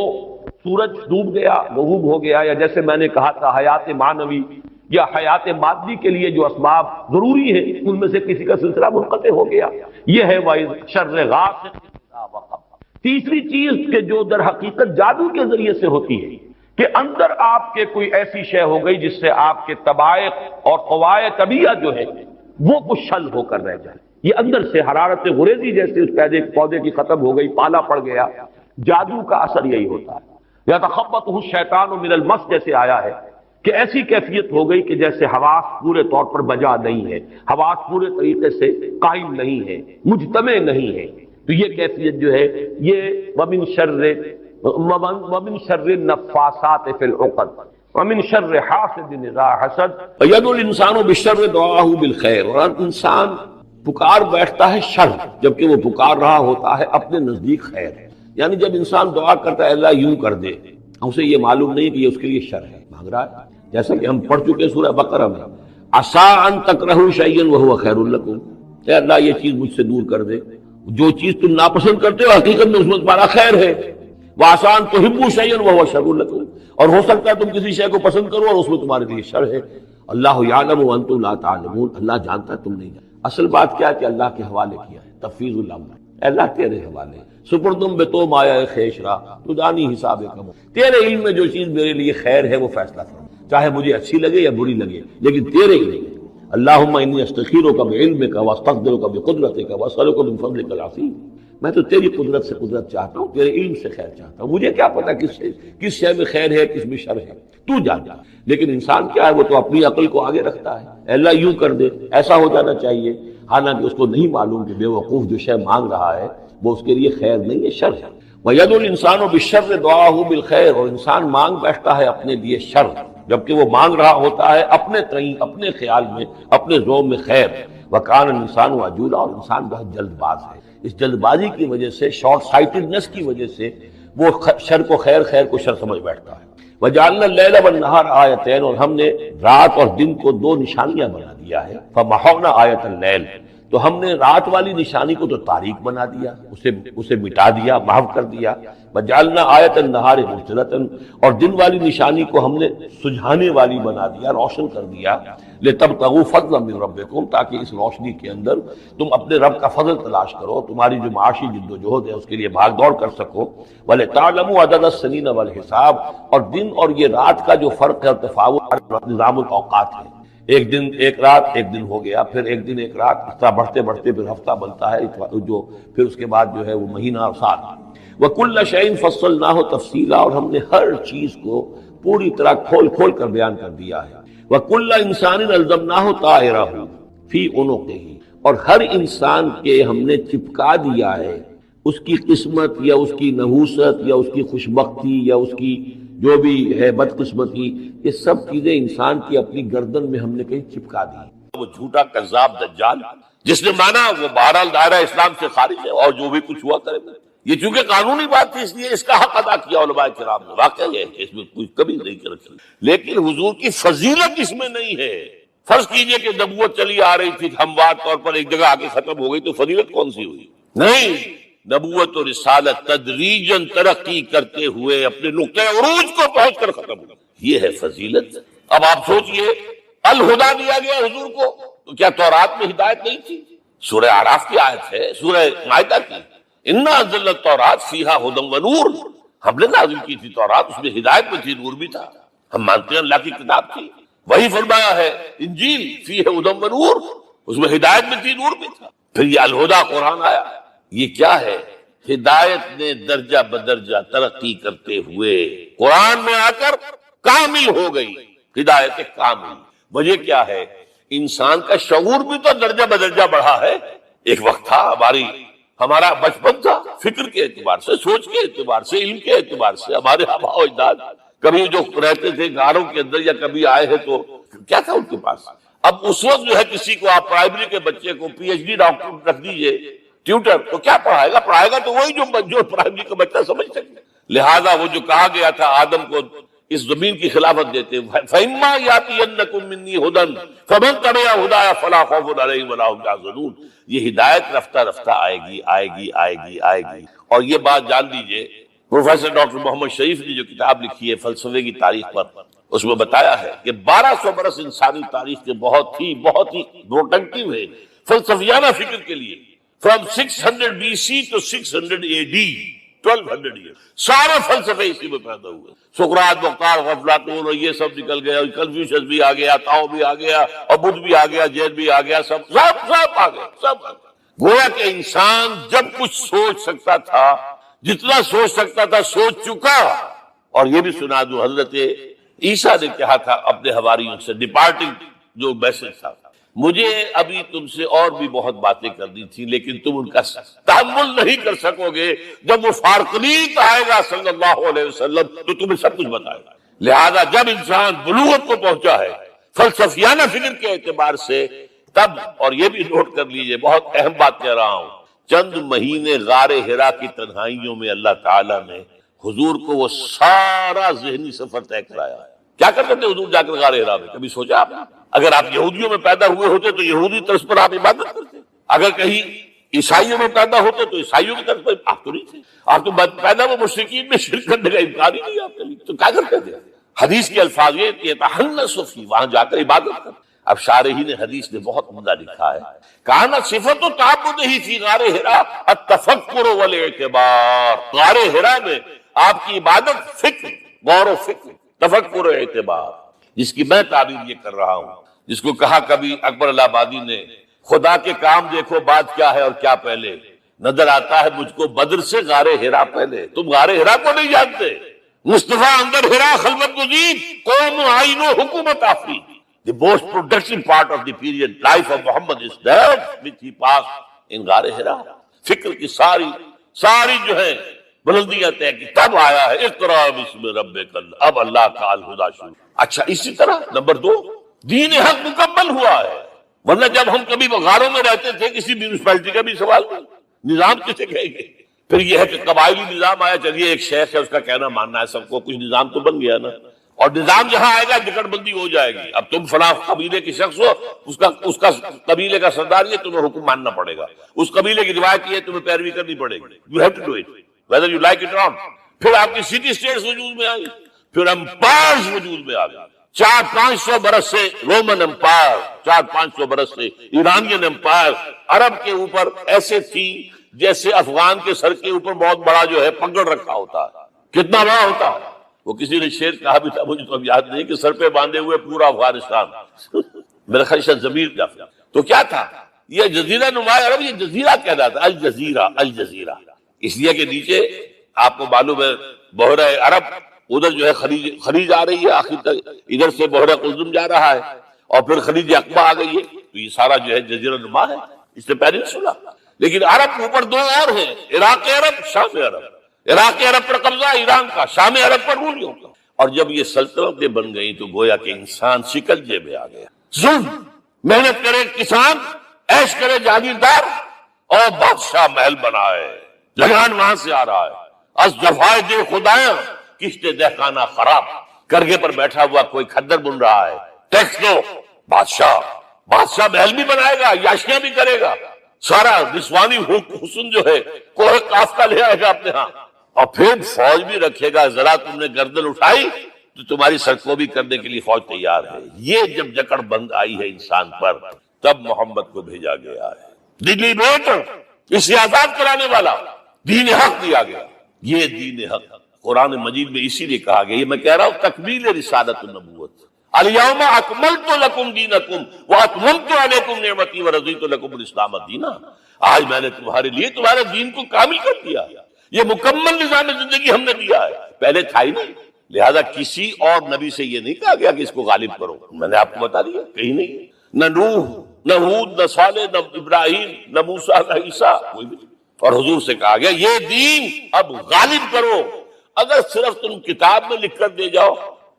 سورج ڈوب گیا، غروب ہو گیا، یا جیسے میں نے کہا تھا حیات معنوی یا حیات مادی کے لیے جو اسباب ضروری ہیں ان میں سے کسی کا سلسلہ منقطع ہو گیا، یہ ہے وَإِذْ شَرِّ غاسق إِذَا وقب۔ تیسری چیز کہ جو در حقیقت جادو کے ذریعے سے ہوتی ہے کہ اندر آپ کے کوئی ایسی شے ہو گئی جس سے آپ کے طبائع اور قوائے طبیعت جو ہے وہ کچھ شل ہو کر رہ جائے، یہ اندر سے حرارت غریزی جیسے اس پودے کی ختم ہو گئی، پالا پڑ گیا۔ جادو کا اثر یہی ہوتا ہے۔ یا تخبطہ الشیطان من المس جیسے آیا ہے کہ ایسی کیفیت ہو گئی کہ جیسے حواس پورے طور پر بجا نہیں ہے، حواس پورے طریقے سے قائم نہیں ہے، مجتمع نہیں ہے، تو یہ کیفیت جو ہے یہ ومن شر النفاثات فی العقد ومن شر حاسد اذا حسد وید الانسان بالشر دعاءہ بالخیر، اور انسان پکار بیٹھتا ہے شر جبکہ وہ پکار رہا ہوتا ہے اپنے نزدیک خیر، یعنی جب انسان دعا کرتا ہے اللہ یوں کر دے، اسے یہ معلوم نہیں کہ یہ اس کے لیے شر ہے، مانگ رہا ہے، جیسا کہ ہم پڑھ چکے سورہ بقرہ میں عسیٰ ان تکرہوا شیئا وہو خیر لکم، اے اللہ یہ چیز مجھ سے دور کر دے، جو چیز تم ناپسند کرتے ہو حقیقت میں اس میں تمہارا خیر ہے، وعسیٰ ان تحبوا شیئا وہو شر لکم، اور ہو سکتا ہے تم کسی شے کو پسند کرو اور اس میں تمہارے لیے شر ہے، اللہ یعلم وانتم لا تعلمون، اللہ جانتا ہے تم نہیں جانتے۔ اصل بات کیا ہے کہ اللہ کے حوالے کیا ہے، تفویض الامر، اللہ تیرے حوالے، سپردم بے تو مایا خیش را تو دانی حساب کم، تیرے علم میں جو چیز میرے لیے خیر ہے وہ فیصلہ کرو، چاہے مجھے اچھی لگے یا بری لگے لیکن تیرے علم ہے۔ اللہم انی استخیرک بعلمک واستقدرک بقدرتک واسألک من فضلک العظیم، میں تو تیری قدرت سے قدرت چاہتا ہوں، تیرے علم سے خیر چاہتا ہوں، مجھے کیا پتا کس شے میں خیر ہے کس میں شر ہے، تو جانتا۔ لیکن انسان کیا ہے، وہ تو اپنی عقل کو آگے رکھتا ہے، اے اللہ یوں کر دے، ایسا ہو جانا چاہیے، حالانکہ اس کو نہیں معلوم کہ بے وقوف جو شے مانگ رہا ہے وہ اس کے لیے خیر نہیں ہے، شر ہے۔ وَيَدْعُو الْإِنسَانُ بِالشَّرِّ دُعَاءَهُ بِالْخَيْرِ، اور انسان مانگ بیٹھتا ہے اپنے لیے شر جبکہ وہ مانگ رہا ہوتا ہے اپنے تئیں، اپنے خیال میں، اپنے ذوق میں خیر۔ وَكَانَ الْإِنسَانُ عَجُولًا، اور انسان بہت جلد باز ہے، اس جلد بازی کی وجہ سے، شارٹ سائٹڈنس کی وجہ سے وہ شر کو خیر، خیر کو شر سمجھ بیٹھتا ہے۔ وَجَعَلْنَا اللَّيْلَ وَالنَّهَارَ آیَتَيْنِ، اور ہم نے رات اور دن کو دو نشانیاں بنا دیا ہے۔ فَمَحَوْنَا آیَةَ اللَّيْلِ، تو ہم نے رات والی نشانی کو تو تاریک بنا دیا، اسے مٹا دیا، محو کر دیا۔ وَجَعَلْنَا آیَةَ النَّهَارِ مُبْصِرَةً، اور دن والی نشانی کو ہم نے سجھانے والی بنا دیا، روشن کر دیا۔ لِتَبْتَغُوا فَضْلًا مِّن رَبِّكُمْ، تاکہ اس روشنی کے اندر تم اپنے رب کا فضل تلاش کرو، تمہاری جو معاشی جد و جہد ہے اس کے لیے بھاگ دوڑ کر سکو۔ وَلِتَعْلَمُوا عَدَدَ السِّنِينَ وَالْحِسَابَ، اور دن اور یہ رات کا جو فرق ہے اور تفاوت نظام الاوقات ہے، ایک دن ایک رات ایک دن ہو گیا، پھر ایک دن ایک رات، اس طرح بڑھتے بڑھتے پھر ہفتہ بنتا ہے، جو پھر اس کے بعد جو ہے وہ مہینہ اور سال۔ وَكُلَّ شَيْءٍ فَصَّلْنَاهُ تَفْصِيلًا، اور ہم نے ہر چیز کو پوری طرح کھول کھول کر بیان کر دیا ہے۔ وَكُلَّ إِنسَانٍ أَلْزَمْنَاهُ طَائِرَهُ فِي عُنُقِهِ، اور ہر انسان کے ہم نے چپکا دیا ہے اس کی قسمت یا اس کی نحوست یا اس کی خوشبختی یا اس کی جو بھی ہے بدقسمتی، یہ سب چیزیں انسان کی اپنی گردن میں ہم نے کہیں چپکا دی۔ وہ جھوٹا کذاب دجال جس نے مانا وہ بہرحال دائرہ اسلام سے خارج ہے، اور جو بھی کچھ ہوا کرے گا، یہ چونکہ قانونی بات تھی اس لیے اس کا حق ادا کیا علماء کرام نے، واقعہ یہ ہے کہ اس میں کوئی کمی نہیں کر رکھی، لیکن حضور کی فضیلت اس میں نہیں ہے۔ فرض کیجئے کہ نبوت چلی آ رہی تھی، ہموار طور پر ایک جگہ آ کے ختم ہو گئی، تو فضیلت کون سی ہوئی؟ نہیں، نبوت اور رسالت تدریجاً ترقی کرتے ہوئے اپنے نقطۂ عروج کو پہنچ کر ختم ہو، یہ ہے فضیلت۔ اب آپ سوچئے الہدا دیا گیا حضور کو، تو کیا تورات میں ہدایت نہیں تھی؟ سورہ اعراف کی آیت ہے، سورہ مائدہ کی، انا انزلنا التوراۃ فیہا ھدی ونور، ہم نے نازل کی تھی تورات، اس میں ہدایت بھی تھی، نور بھی تھا، ہم مانتے ہیں اللہ کی کتاب تھی۔ وہی فرمایا ہے انجیل فیہ ھدی و نور، اس میں ہدایت بھی تھی، نور بھی تھا۔ پھر یہ الہدیٰ قرآن آیا، یہ کیا ہے؟ ہدایت نے درجہ بدرجہ ترقی کرتے ہوئے قرآن میں آ کر کامل ہو گئی، ہدایت کامل۔ وجہ کیا ہے؟ انسان کا شعور بھی تو درجہ بدرجہ بڑھا ہے۔ ایک وقت تھا ہمارا بچپن تھا، فکر کے اعتبار سے، سوچ کے اعتبار سے، علم کے اعتبار سے، ہمارے آباء و اجداد کبھی جو رہتے تھے غاروں کے اندر یا کبھی آئے ہیں تو کیا تھا ان کے پاس؟ اب اس وقت جو ہے کسی کو آپ پرائمری کے بچے کو پی ایچ ڈی ڈاکٹر رکھ دیجئے ٹیوٹر، تو کیا پڑھائے گا تو وہی جو پرائمری کا بچہ سمجھ سکے۔ لہذا وہ جو کہا گیا تھا آدم کو اس زمین کی خلافت دیتے، فَإِمَّا يَأْتِيَنَّكُم مِّنِّي هُدًى فَمَن تَبِعَ هُدَايَ فَلَا خَوْفٌ عَلَيْهِمْ وَلَا هُمْ يَحْزَنُونَ۔ یہ ہدایت رفتہ رفتہ آئے گی۔ اور یہ بات جان لیجئے، پروفیسر ڈاکٹر محمد شریف نے جو کتاب لکھی ہے فلسفے کی تاریخ پر، اس میں بتایا ہے کہ 1200 برس انسانی تاریخ کے بہت ہی پروڈکٹیو ہے فلسفیانہ فکر کے لیے۔ From 600 BC to 600 AD 1200 year سارے فلسفے اسی میں پیدا ہوئے۔ سقراط، وقار، افلاطون اور یہ سب نکل گئے، کنفیوشس بھی آ گیا، تاؤ بھی آ گیا، اور بدھ بھی آ گیا، جین بھی آ گیا، سب آ گئے۔ گویا کہ انسان جب کچھ سوچ سکتا تھا، جتنا سوچ سکتا تھا سوچ چکا۔ اور یہ بھی سنا دوں، حضرت عیسیٰ نے کہا تھا اپنے حواریوں سے، ڈپارٹنگ جو میسج تھا، مجھے ابھی تم سے اور بھی بہت باتیں کرنی تھی لیکن تم ان کا تحمل نہیں کر سکو گے، جب وہ فارقلیت آئے گا صلی اللہ علیہ وسلم تو تمہیں سب کچھ بتائے گا۔ لہذا جب انسان بلوغت کو پہنچا ہے فلسفیانہ فکر کے اعتبار سے، تب، اور یہ بھی نوٹ کر لیجئے، بہت اہم بات کہہ رہا ہوں، چند مہینے غار حرا کی تنہائیوں میں اللہ تعالیٰ نے حضور کو وہ سارا ذہنی سفر طے کرایا ہے۔ کیا کرتے تھے حضور جا کر غار حرا میں؟ کبھی سوچا آپ نے؟ اگر آپ یہودیوں میں پیدا ہوئے ہوتے تو یہودی طرز پر آپ عبادت کرتے، اگر کہیں عیسائیوں میں پیدا ہوتے تو عیسائیوں کی طرز پر آپ تو نہیں تھے، آپ تو پیدا وہ مشرکین میں شرک کرنے کا امکان ہی نہیں آپ کے لیے، تو کیا کرتے تھے؟ حدیث کے الفاظ یہ کہ تحنث فی، وہاں جا کر عبادت کر۔ اب شارحین حدیث نے بہت عمدہ لکھا ہے، کانا صفت تعبدہ فی غار حرا التفکر والاعتبار، غار حرا میں آپ کی عبادت فکر، غور و فکر، تفکر و اعتبار، جس کی میں تعبیر یہ کر رہا ہوں، جس کو کہا کبھی اکبر الہ آبادی نے، خدا کے کام دیکھو بعد کیا ہے اور کیا پہلے، نظر آتا ہے مجھ کو بدر سے غار حرا پہلے۔ تم غار حرا کو نہیں جانتے، مصطفیٰ اندر حرا خلوت گزید، قوم آئین و حکومت آفری۔ The most productive part of the period life of Muhammad is that which he passed in غار حرا۔ فکر کی ساری جو ہے بلندیاں طے کی، تب آیا ہے اقرا بسم ربک، اب اللہ کا الہدیٰ شروع۔ اچھا، اسی طرح نمبر 2، دین حق مکمل ہوا ہے، ورنہ جب ہم کبھی غاروں میں رہتے تھے کسی میونسپلٹی کا بھی سوال نہیں، نظام کسے کہیں گے؟ پھر یہ ہے کہ قبائلی نظام آیا، چلیے ایک شیخ ہے اس کا کہنا ماننا ہے سب کو، کچھ نظام تو بن گیا نا، اور نظام جہاں آئے گا جکڑ بندی ہو جائے گی۔ اب تم فلاں قبیلے کے شخص ہو، اس کا قبیلے کا سردار یہ، تمہیں حکم ماننا پڑے گا، اس قبیلے کی روایت یہ تمہیں پیروی کرنی پڑے گی، you have to do it whether you like it or not۔ پھر آپ کی سٹی اسٹیٹس وجود میں آئی، پھر امپائرز وجود میں آ گئے، 400-500 برس سے رومن امپائر، 400-500 برس سے ایرانین امپائر عرب کے اوپر ایسے تھی جیسے افغان کے سر کے اوپر بہت بڑا جو ہے پگڑ رکھا ہوتا ہے۔ کتنا بڑا ہوتا ہے؟ وہ کسی نے شعر کہا بھی تھا، مجھے تو اب یاد نہیں، کہ سر پہ باندھے ہوئے پورا افغانستان، میرا خیال سے ضمیر جعفر۔ تو کیا تھا یہ جزیرہ نما عرب؟ یہ جزیرہ کہلاتا ہے، الجزیرہ، اس لیے کہ نیچے آپ کو معلوم ہے بحیرہ عرب، ادھر جو ہے خلیج آ رہی ہے آخر تک، ادھر سے بحیرہ قلزم جا رہا ہے، اور پھر خلیج عقبہ آ گئی ہے، تو یہ سارا جو ہے جزیرہ نما ہے، اس سے پیننسولا۔ لیکن عرب کے اوپر 2 اور ہیں، عراق عرب، شام عرب۔ عراق عرب پر قبضہ ایران کا، شام عرب پر رومیوں کا۔ اور جب یہ سلطنتیں بن گئی تو گویا کہ انسان شکنجے میں آ گیا۔ ظلم، محنت کرے کسان، عیش کرے جاگیردار، اور بادشاہ محل بنائے، لگان وہاں سے آ رہا ہے۔ از جفائے دے خدایاں کشتے دہقانہ خراب، کرگے پر بیٹھا ہوا کوئی کھدر بن رہا ہے، ٹیکس دو، بادشاہ محل بھی بنائے گا، یاشیاں بھی کرے گا، سارا نسوانی حسن جو ہے کوہ کاف کا لے آئے گا اپنے ہاں، اور پھر فوج بھی رکھے گا، ذرا تم نے گردن اٹھائی تو تمہاری سرکوبی کرنے کے لیے فوج تیار ہے۔ یہ جب جکڑ بند آئی ہے انسان پر، تب محمد کو بھیجا گیا ہے، دلی بیٹ، اسے آزاد کرانے والا، دین حق دیا گیا۔ یہ دین حق قرآن مجید میں اسی لیے کہا گیا، یہ میں کہہ رہا ہوں تکمیل رسالت النبوت، الیوم اکملت لکم دینکم واتممت علیکم نعمتی ورضیت لکم الاسلام دینا، آج میں نے تمہارے لیے تمہارے دین کو کامل کر دیا، یہ مکمل نظام زندگی ہم نے دیا ہے، پہلے تھا ہی نہیں، لہذا کسی اور نبی سے یہ نہیں کہا گیا کہ اس کو غالب کرو، میں نے آپ کو بتا دیا کہیں نہیں، نہ نوح نہ ہود نہ صالح نہ ابراہیم نہ موسیٰ نہ عیسیٰ، کوئی بھی، اور حضور سے کہا گیا یہ دین اب غالب کرو، اگر صرف تم کتاب میں لکھ کر دے جاؤ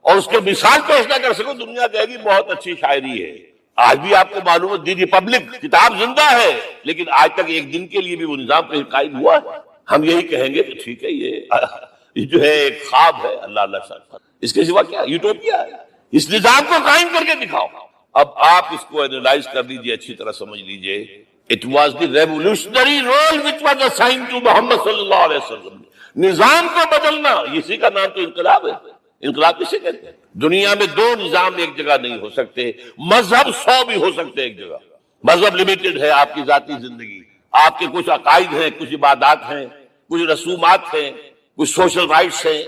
اور اس کے مثال پیش نہ کر سکو، دنیا کہے گی بہت اچھی شاعری ہے، آج بھی آپ کو معلوم ہے دی ریپبلک کتاب زندہ ہے، لیکن آج تک ایک دن کے لیے بھی وہ نظام پہ قائم ہوا ہے، ہم یہی کہیں گے کہ ٹھیک ہے یہ جو ہے ایک خواب ہے، اللہ اللہ شاء، اس کے سوا کیا یوٹوپیا ہے، اس نظام کو قائم کر کے دکھاؤ۔ اب آپ اس کو اینالائز کر لیجئے، اچھی طرح سمجھ لیجئے، it was the revolutionary role which was assigned to Muhammad صلی اللہ علیہ وسلم، نظام کو بدلنا، اسی کا نام تو انقلاب ہے، انقلاب کسے کہتے ہیں؟ دنیا میں دو نظام ایک جگہ نہیں ہو سکتے، مذہب 100 بھی ہو سکتے ایک جگہ، مذہب لمیٹڈ ہے، آپ کی ذاتی زندگی، آپ کے کچھ عقائد ہیں، کچھ عبادات ہیں، کچھ رسومات ہیں، کچھ سوشل رائٹس ہیں،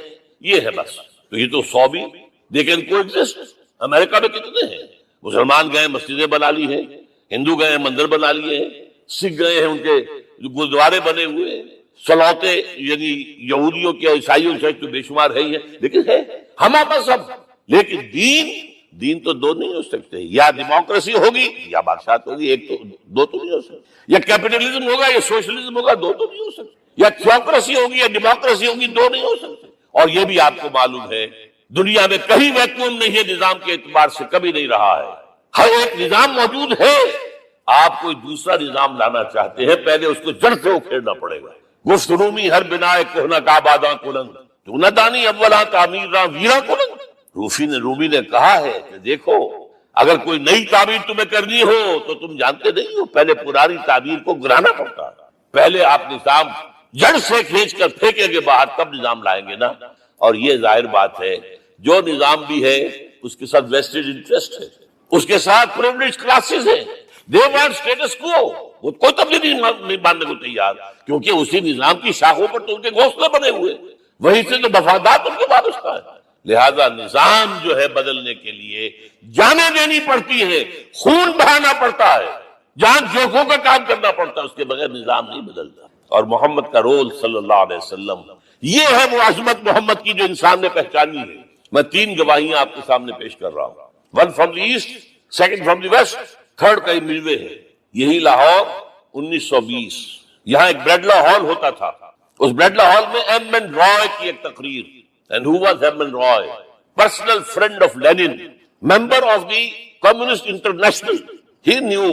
یہ ہے بس، تو یہ تو 100 بھی دے کین کو ایگزسٹ۔ امریکہ میں کتنے ہیں؟ مسلمان گئے مسجدیں بنا لی ہیں، ہندو گئے مندر بنا لیے ہیں، سکھ گئے ہیں ان کے گردوارے بنے ہوئے ہیں، صلوتے یعنی یہودیوں کے عیسائیوں سے تو بے شمار ہے ہی ہے، لیکن ہے ہم آپس سب، لیکن دین تو دو نہیں ہو سکتے، یا ڈیموکریسی ہوگی یا بادشاہت ہوگی، ایک تو دو تو نہیں ہو سکتے، یا کیپٹلزم ہوگا یا سوشلزم ہوگا، دو تو نہیں ہو سکتے، یا تھیوکریسی ہوگی یا ڈیموکریسی ہوگی، دو نہیں ہو سکتے۔ اور یہ بھی آپ کو معلوم ہے دنیا میں کہیں ویکیوم نہیں ہے، نظام کے اعتبار سے کبھی نہیں رہا ہے، ہر ایک نظام موجود ہے، آپ کوئی دوسرا نظام لانا چاہتے ہیں پہلے اس کو جڑ سے اکھیڑنا پڑے گا۔ گفت رومی ہر بنائے کوہنا کعباداں کلنگ، تو نہ دانی اولا تعمیر راں ویرا کلنگ، رومی نے کہا ہے کہ دیکھو اگر کوئی نئی تعمیر تمہیں کرنی ہو تو تم جانتے نہیں ہو پہلے پرانی تعمیر کو گرانا پڑتا ہے، پہلے آپ نظام جڑ سے کھینچ کر پھینکیں گے باہر تب نظام لائیں گے نا۔ اور یہ ظاہر بات ہے جو نظام بھی ہے اس کے ساتھ ویسٹڈ انٹرسٹ ہے، اس کے ساتھ پریویلیج کلاسز ہیں، دے وانٹ سٹیٹس کو، وہ کوئی تبدیلی نہیں ماننے کو تیار، کیونکہ اسی نظام کی شاخوں پر تو ان کے گھونسلے بنے ہوئے، وہیں سے تو مفادات ان کے وابستہ ہے، لہذا نظام جو ہے بدلنے کے لیے جانیں دینی پڑتی ہے، خون بہانا پڑتا ہے، جان جوکھوں کا کام کرنا پڑتا ہے، اس کے بغیر نظام نہیں بدلتا۔ اور محمد کا رول صلی اللہ علیہ وسلم، یہ ہے وہ عظمت محمد کی جو انسان نے پہچانی ہے۔ میں 3 گواہیاں آپ کے سامنے پیش کر رہا ہوں، 1 from the east, 2 from the west, 3 کا ملوے ہے۔ یہی لاہور 1920، یہاں ایک بریڈلا ہال ہوتا تھا، اس بریڈلا ہال میں ایم این رائے کی ایک تقریر، and who was M N Roy? personal friend of Lenin, member of the Communist International, he knew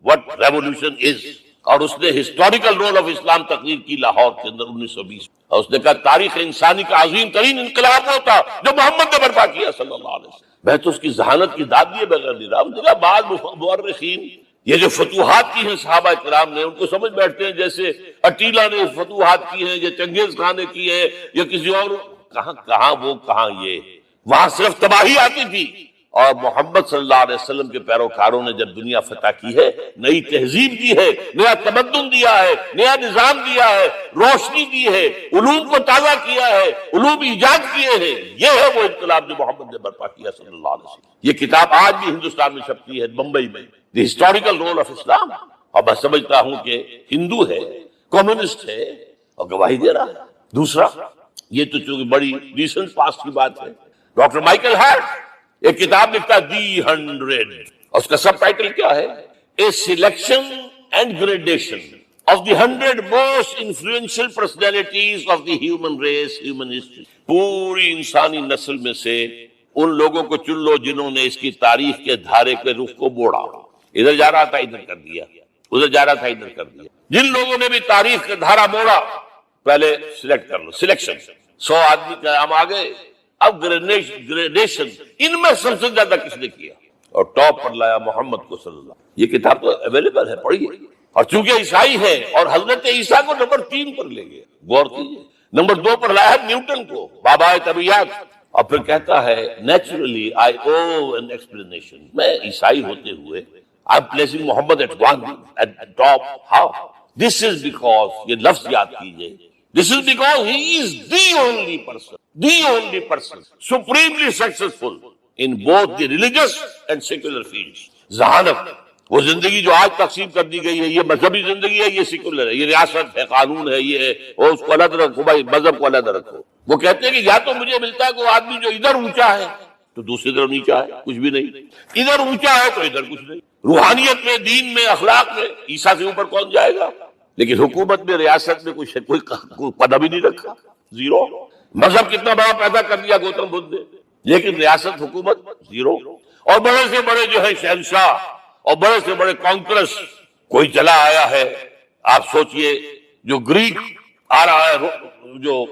what revolution is، اور اس نے ہسٹوریکل رول آف اسلام تقریر کی لاہور کے اندر 1920، اور اس نے کہا تاریخ انسانی کا عظیم ترین انقلاب وہ تھا جو محمد نے برپا کیا صلی اللہ علیہ وسلم۔ میں تو اس کی ذہانت کی داد دیے بغیر نہیں رہا، دیکھا بعض مورخین یہ جو فتوحات کی ہیں صحابہ کرام نے، ان کو سمجھ بیٹھتے ہیں جیسے اٹیلا نے فتوحات کی ہیں یا چنگیز خان نے کی ہے یا کسی اور، کہاں وہ کہاں یہ، وہاں صرف تباہی آتی تھی، اور محمد صلی اللہ علیہ وسلم کے پیروکاروں نے جب دنیا فتح کی ہے، نئی تہذیب دی ہے، نیا تمدن دیا ہے، نیا نظام دیا ہے، روشنی دی ہے، علوم کو تازہ کیا ہے، علوم ایجاد کیے ہیں، یہ ہے وہ انقلاب جو محمد نے برپا کیا صلی اللہ علیہ وسلم۔ یہ کتاب آج بھی ہندوستان میں چھپتی ہے، بمبئی میں، دی ہسٹوریکل رول آف اسلام، اور میں سمجھتا ہوں کہ ہندو ہے، کمیونسٹ ہے اور گواہی دے رہا ہے۔ دوسرا، یہ تو چونکہ بڑی ریسنٹ پاسٹ کی بات ہے، ڈاکٹر مائیکل ہارٹ ایک کتاب لکھتا ہے دی 100، اور اس کا سب ٹائٹل کیا ہے؟ A selection and gradation of the 100 most influential personalities of the human race, human history, پوری انسانی نسل میں سے ان لوگوں کو چن لو جنہوں نے اس کی تاریخ کے دھارے کے رخ کو موڑا، ادھر جا رہا تھا ادھر کر دیا، ادھر جا رہا تھا ادھر کر دیا، جن لوگوں نے بھی تاریخ کا دھارا موڑا پہلے سلیکٹ کر لو، سلیکشن، 100 آدمی کا نام آ گئے، اب گریڈیشن، ان میں سب سے زیادہ کس نے کیا، اور ٹاپ پر لایا محمد کو صلی اللہ۔ یہ کتاب تو اویلیبل ہے، پڑھیے، اور چونکہ عیسائی ہے اور حضرت عیسیٰ کو نمبر 3 پر لے گئے، غور کیجیے، نمبر 2 پر لایا نیوٹن کو، بابا طبیعت، اور پھر کہتا ہے naturally I owe an explanation, میں عیسائی ہوتے ہوئے I'm placing Muhammad at top, how? This is because, یہ لفظ یاد کیجیے، This is because he is the only person supremely successful in both the religious and secular fields. ذہانت وہ زندگی جو آج تقسیم کر دی گئی ہے، یہ مذہبی زندگی ہے، یہ سیکولر ہے، یہ ریاست ہے، قانون ہے، یہ ہے، اور اس کو الگ رکھو بھائی، مذہب کو الگ رکھو. وہ کہتے ہیں کہ یا تو مجھے ملتا ہے کہ وہ آدمی جو ادھر اونچا ہے تو دوسری طرف نیچا ہے، کچھ بھی نہیں، ادھر اونچا ہے تو ادھر کچھ نہیں. روحانیت میں، دین میں، اخلاق میں عیسیٰ سے اوپر کون جائے گا؟ لیکن حکومت میں، ریاست میں کوئی پدہ بھی نہیں رکھا، زیرو. مذہب کتنا بڑا پیدا کر دیا گوتم بدھ نے، لیکن ریاست، حکومت زیرو. اور بڑے سے بڑے جو ہے شہنشاہ اور بڑے سے بڑے کانکرس کوئی چلا آیا ہے. آپ سوچئے جو گریک آ رہا ہے، جو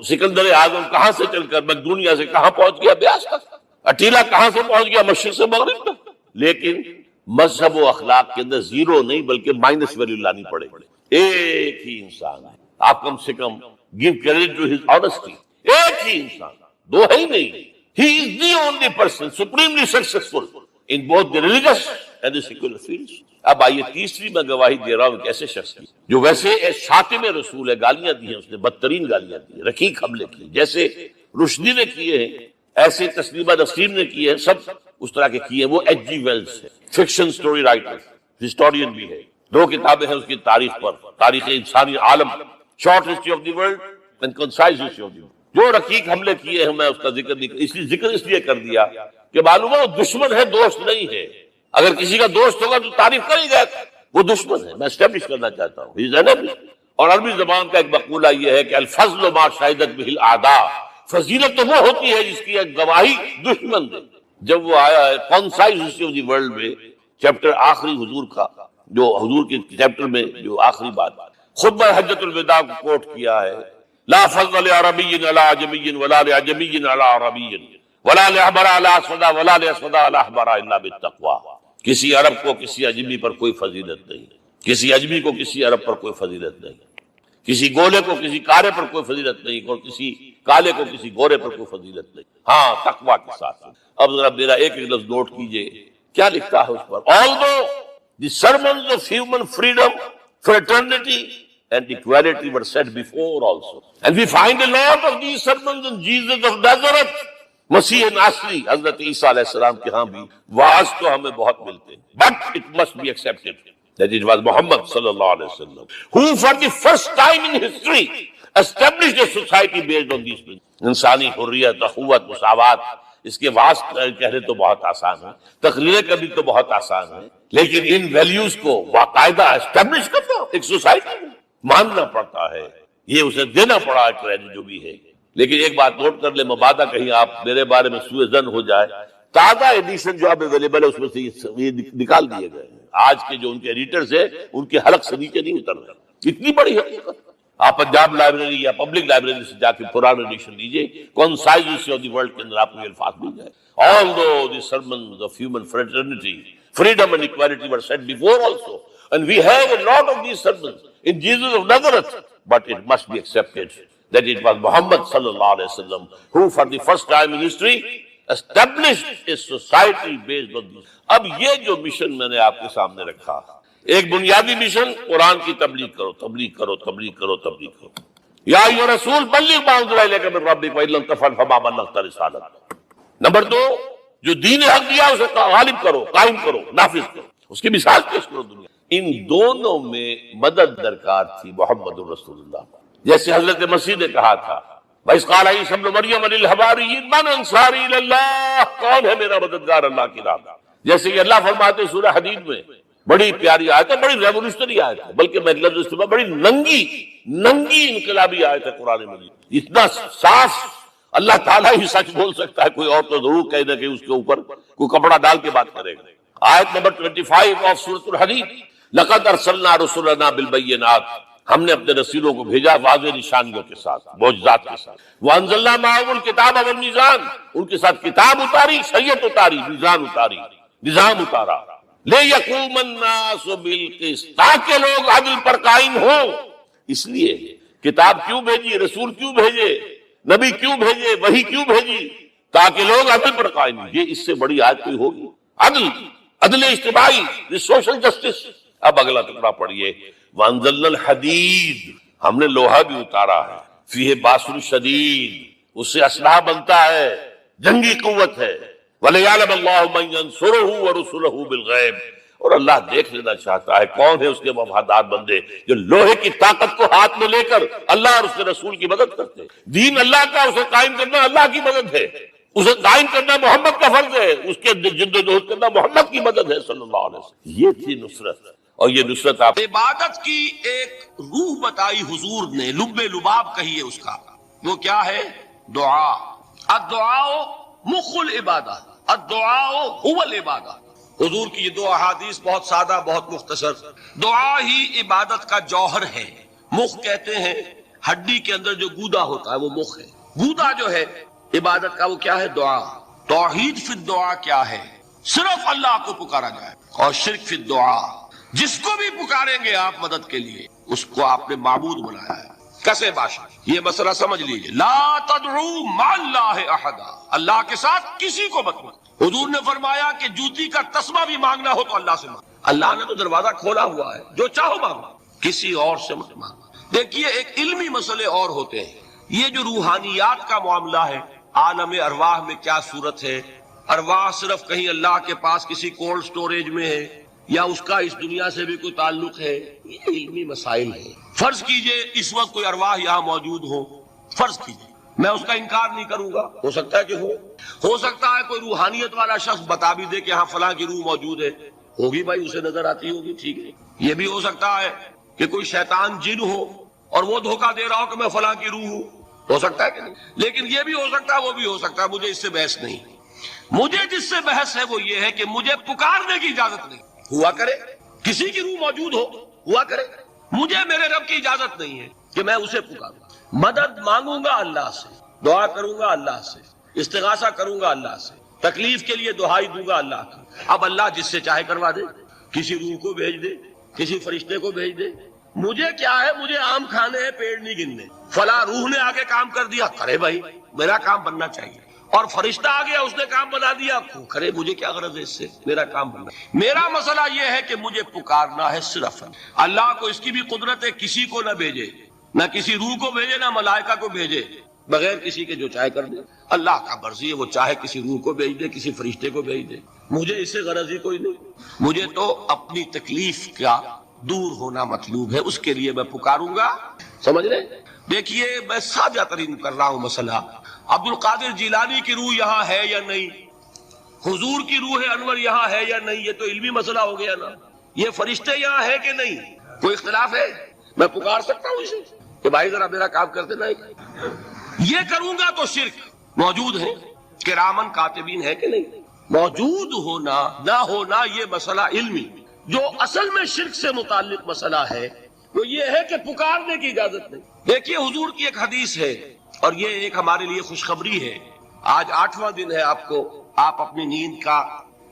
سکندر اعظم کہاں سے چل کر مقدونیہ سے کہاں پہنچ گیا؟ بیاس تک. اٹیلا کہاں سے پہنچ گیا؟ مشرق سے مغرب تک. لیکن مذہب و اخلاق کے اندر زیرو نہیں بلکہ مائنس ویلیو لانی پڑے. ایک ہی انسان ہے، آپ کم سے کم give credit to his honesty. ایک ہی انسان، دو ہے ہی نہیں. He is the only person supremely successful in both the religious and the secular fields. اب آئیے تیسری میں گواہی دے رہا ہوں ایک ایسے شخص کی جو ویسے شاتم رسول ہے، گالیاں دی ہیں اس نے، بدترین گالیاں دی ہیں، رقیق حملے کی، جیسے رشدی نے کیے ہیں ایسے تسلیمہ نسرین نے کیے ہیں، سب اس طرح کے کیے ہیں. وہ ایچ جی ویلز ہے، فکشن سٹوری رائٹر، ہسٹورین بھی ہے. 2 کتابیں ہیں اس کی تاریخ پر، تاریخ انسانی عالم، short history of the world and concise history of the world. جو رقیق حملے کیے ہیں میں اس کا ذکر نہیں، ذکر اس لیے کر دیا کہ معلوم ہے وہ دشمن ہے، دوست نہیں ہے. اگر کسی کا دوست ہوگا تو تعریف کر ہی گا، وہ دشمن ہے. میں اسٹیبلش کرنا چاہتا ہوں. اور عربی زبان کا ایک مقولہ یہ ہے کہ الفضل ما شہدت بہ الاعداء، فضیلت تو وہ ہوتی ہے جس کی گواہی دشمن دے. جب وہ آیا ہے concise history of the world میں، چیپٹر آخری حضور کا، جو حضور کے چیپٹر میں جو آخری بات خطبہ حجۃ الوداع کو کوٹ کیا ہے، لا فضل لعربی علی عجمی ولا لعجمی علی عربی ولا لأحمر علی اسود ولا لأسود علی احمر الا بالتقوی. کسی عرب کو کسی عجمی پر کوئی فضیلت نہیں، کسی عجمی کو کسی عرب پر کوئی فضیلت نہیں، کسی گولے کو کسی کارے پر کوئی فضیلت نہیں، اور کسی کالے کو کسی گورے پر کوئی فضیلت نہیں، ہاں تقوی کے ساتھ. اب ذرا میرا ایک لفظ نوٹ کیجئے، کیا لکھتا ہے اس پر؟ Although the sermons of human freedom, fraternity and equality were said before also, and we find a lot of these sermons in Jesus of Nazareth. مسیح ناصری حضرت عیسیٰ علیہ السلام کے ہاں بھی واعظ تو ہمیں بہت ملتے ہیں، but it must be accepted that it was Muhammad sallallahu alaihi wasallam who for the first time in history established a society based on these principles. انسانی حریت، اخوت، مساوات، اس کے واعظ کہنے تو بہت آسان ہے، تقریریں کرنی تو بہت آسان ہے، لیکن ان ویلیوز کو باقاعدہ اسٹیبلش کرنا ایک سوسائٹی میں ماننا پڑتا ہے. یہ اسے دینا پڑا ہے کریڈٹ جو بھی ہے. لیکن ایک بات نوٹ کر لیں، مبادہ کہیں آپ میرے بارے میں سوء ظن ہو جائے، تازہ ایڈیشن جو اب اویلیبل ہے اس میں سے یہ نکال دیے گئے ہیں. آج کے جو ان کے ایڈیٹرز ہیں ان کے حلق سے نیچے نہیں اتر رہے. اتنی بڑی حقیقت. آپ پنجاب لائبریری یا پبلک لائبریری سے جا کے پرانا ایڈیشن لیجئے، concise history of the world کے اندر آپ کو یہ الفاظ مل جائے. Although the sermons of human fraternity, freedom and equality were said before also, and we have a lot of these sermons in Jesus of Nazareth, but it must be accepted that it was Muhammad sallallahu alaihi wasallam who for the first time in history established a society based on this. اب یہ جو mission میں نے آپ کے سامنے رکھا، ایک بنیادی مشن، قرآن کی تبلیغ کرو، تبلیغ کرو، تبلیغ کرو، تبلیغ کرو. یا ایھا رسول بلغ ما انزل الیک من ربک وان لم تفعل فما بلغت رسالتہ. نمبر 2، جو دین حق دیا اسے غالب کرو، قائم کرو، نافذ کرو، اس کی مثال پیش کرو دنیا. ان دونوں میں مدد درکار تھی محمد الرسول اللہ. جیسے حضرت مسیح نے کہا تھا، وَإِذْ قَالَ عِيسَىٰ ابْنُ مَرْيَمَ لِلْحَوَارِيِّينَ مَنْ أَنصَارِي إِلَى اللَّهِ، کون ہے میرا مددگار اللہ کی راہ میں. جیسے کہ اللہ فرماتے ہیں سورہ حدید میں، بڑی پیاری آیت ہے، بڑی ریولوشنری آیت ہے، بلکہ میں لفظ استعمال بڑی ننگی انقلابی آیت ہے قرآن مجید. اتنا صاف اللہ تعالیٰ ہی سچ بول سکتا ہے، کوئی اور تو ضرور کہیں نہ کہ اس کے اوپر کوئی کپڑا ڈال کے بات کرے گا. آیت نمبر 25 آف سورۃ الحدید، لقد ارسلنا رسلنا بالبینات، ہم نے اپنے رسولوں کو بھیجا واضح نشانیوں کے ساتھ، معجزات کے ساتھ. وانزلنا معهم الکتاب والمیزان، ان کے ساتھ کتاب اتاری، شریعت اتاری، میزان اتاری، نظام اتارا. لیقوم الناس بالقسط، تاکہ لوگ عدل پر قائم ہوں. اس لیے کتاب کیوں بھیجی، رسول کیوں بھیجے، نبی کیوں بھیجے، وحی کیوں بھیجی؟ تاکہ لوگ عدل پر قائم ہوں. یہ اس سے بڑی آیت کوئی ہوگی؟ عدل اجتماعی، سوشل جسٹس. اب اگلا ٹکڑا پڑھیے، وانزلنا الحدید، ہم نے لوہا بھی اتارا ہے، فیہ باسر شدید، اس سے اسلحہ بنتا ہے، جنگی قوت ہے، وَلِيَعْلَمَ اللَّهُ مَن يَنصُرُهُ وَرُسُلَهُ بِالْغَيْبِ، اور اللہ دیکھ لینا چاہتا ہے کون ہے اس کے وفادار بندے جو لوہے کی طاقت کو ہاتھ میں لے کر اللہ اور اس کے رسول کی مدد کرتے ہیں۔ دین اللہ کا، اسے قائم کرنا اللہ کی مدد ہے، اسے قائم کرنا محمد کا فرض ہے، اس کے جد و جہد کرنا محمد کی مدد ہے صلی اللہ علیہ وسلم۔ یہ تھی نصرت، اور یہ نصرت آپ عبادت کی ایک روح بتائی حضور نے، لب لباب کہیے اس کا، وہ کیا ہے؟ دعا۔ الدعاء مخ العبادہ، الدعاء هو العبادہ۔ حضور کی یہ دو احادیث بہت سادہ، بہت مختصر۔ دعا ہی عبادت کا جوہر ہے۔ مخ کہتے ہیں ہڈی کے اندر جو گودا ہوتا ہے وہ مخ ہے، گودا جو ہے عبادت کا وہ کیا ہے؟ دعا۔ توحید فی الدعا کیا ہے؟ صرف اللہ کو پکارا جائے، اور شرک فی الدعا، جس کو بھی پکاریں گے آپ مدد کے لیے اس کو آپ نے معبود بنایا ہے۔ کسے باشا یہ مسئلہ سمجھ لیجئے، لا تدعو مع اللہ احدا، اللہ کے ساتھ کسی کو مت مانگو۔ حضور نے فرمایا کہ جوتی کا تسمہ بھی مانگنا ہو تو اللہ سے مانگو، اللہ نے تو دروازہ کھولا ہوا ہے، جو چاہو مانگو، کسی اور سے مت مانگو۔ دیکھیے ایک علمی مسئلے اور ہوتے ہیں، یہ جو روحانیات کا معاملہ ہے، عالم ارواح میں کیا صورت ہے، ارواح صرف کہیں اللہ کے پاس کسی کولڈ سٹوریج میں ہے یا اس کا اس دنیا سے بھی کوئی تعلق ہے، یہ علمی مسائل ہیں۔ فرض کیجئے اس وقت کوئی ارواح یہاں موجود ہو، فرض کیجئے، میں اس کا انکار نہیں کروں گا، ہو سکتا ہے کہ ہو سکتا ہے کوئی روحانیت والا شخص بتا بھی دے کہ ہاں فلاں کی روح موجود ہے، ہوگی بھائی، اسے نظر آتی ہوگی، ٹھیک ہے۔ یہ بھی ہو سکتا ہے کہ کوئی شیطان جن ہو اور وہ دھوکہ دے رہا ہو کہ میں فلاں کی روح ہوں، ہو سکتا ہے کہ نہیں؟ لیکن یہ بھی ہو سکتا ہے، وہ بھی ہو سکتا ہے، مجھے اس سے بحث نہیں۔ مجھے جس سے بحث ہے وہ یہ ہے کہ مجھے پکارنے کی اجازت نہیں، ہوا کرے کسی کی روح موجود ہوا کرے، مجھے میرے رب کی اجازت نہیں ہے کہ میں اسے پکاروں۔ مدد مانگوں گا اللہ سے، دعا کروں گا اللہ سے، استغاثہ کروں گا اللہ سے، تکلیف کے لیے دہائی دوں گا اللہ کی۔ اب اللہ جس سے چاہے کروا دے، کسی روح کو بھیج دے، کسی فرشتے کو بھیج دے، مجھے کیا ہے؟ مجھے آم کھانے ہیں، پیڑ نہیں گننے۔ فلاں روح نے آگے کام کر دیا، کرے بھائی، میرا کام بننا چاہیے۔ اور فرشتہ آ گیا، اس نے کام بنا دیا، کرے، مجھے کیا غرض ہے اس سے، میرا کام بننا۔ میرا مسئلہ یہ ہے کہ مجھے پکارنا ہے صرف اللہ کو۔ اس کی بھی قدرت ہے، کسی کو نہ بھیجے، نہ کسی روح کو بھیجے، نہ ملائکہ کو بھیجے، بغیر کسی کے جو چاہے کر دے۔ اللہ کا مرضی ہے، وہ چاہے کسی روح کو بھیج دے، کسی فرشتے کو بھیج دے، مجھے اس سے غرض ہی کوئی نہیں۔ مجھے تو اپنی تکلیف کا دور ہونا مطلوب ہے، اس کے لیے میں پکاروں گا، سمجھ رہے؟ دیکھیے میں سادہ ترین کر رہا ہوں مسئلہ، عبد القادر جیلانی کی روح یہاں ہے یا نہیں، حضور کی روح انور یہاں ہے یا نہیں، یہ تو علمی مسئلہ ہو گیا نا۔ یہ فرشتے یہاں ہے کہ نہیں، کوئی اختلاف ہے؟ میں پکار سکتا ہوں اسے کہ بھائی ذرا میرا کام کرتے نہیں؟ یہ کروں گا تو شرک۔ موجود ہے کرامن کاتبین ہے کہ نہیں؟ موجود ہونا نہ ہونا یہ مسئلہ علمی۔ جو اصل میں شرک سے متعلق مسئلہ ہے وہ یہ ہے کہ پکارنے کی اجازت نہیں۔ دیکھیے حضور کی ایک حدیث ہے، اور یہ ایک ہمارے لیے خوشخبری ہے۔ آج 8واں دن ہے، آپ اپنی نیند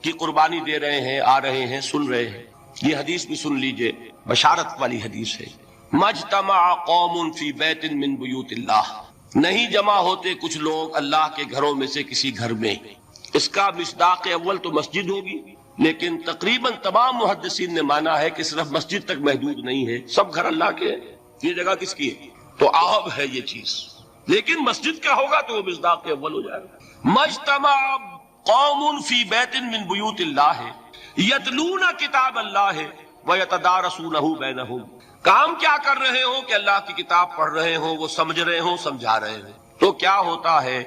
کی قربانی دے رہے ہیں، آ رہے ہیں، سن رہے ہیں۔ یہ حدیث بھی سن لیجئے، بشارت والی حدیث ہے۔ مجتمع قوم فی بیت من بیوت اللہ، نہیں جمع ہوتے کچھ لوگ اللہ کے گھروں میں سے کسی گھر میں۔ اس کا مصداق اول تو مسجد ہوگی، لیکن تقریباً تمام محدثین نے مانا ہے کہ صرف مسجد تک محدود نہیں ہے، سب گھر اللہ کے ہیں، یہ جگہ کس کی ہے؟ تو عام ہے یہ چیز، لیکن مسجد کا ہوگا تو وہ مصداق اول ہو جائے گا۔ مجتمع قوم فی بیت من بیوت اللہ یتلون کتاب اللہ ویتدارسونہ بینہم، کام کیا کر رہے ہوں کہ اللہ کی کتاب پڑھ رہے ہوں، وہ سمجھ رہے ہوں، سمجھا رہے ہوں، تو کیا ہوتا ہے؟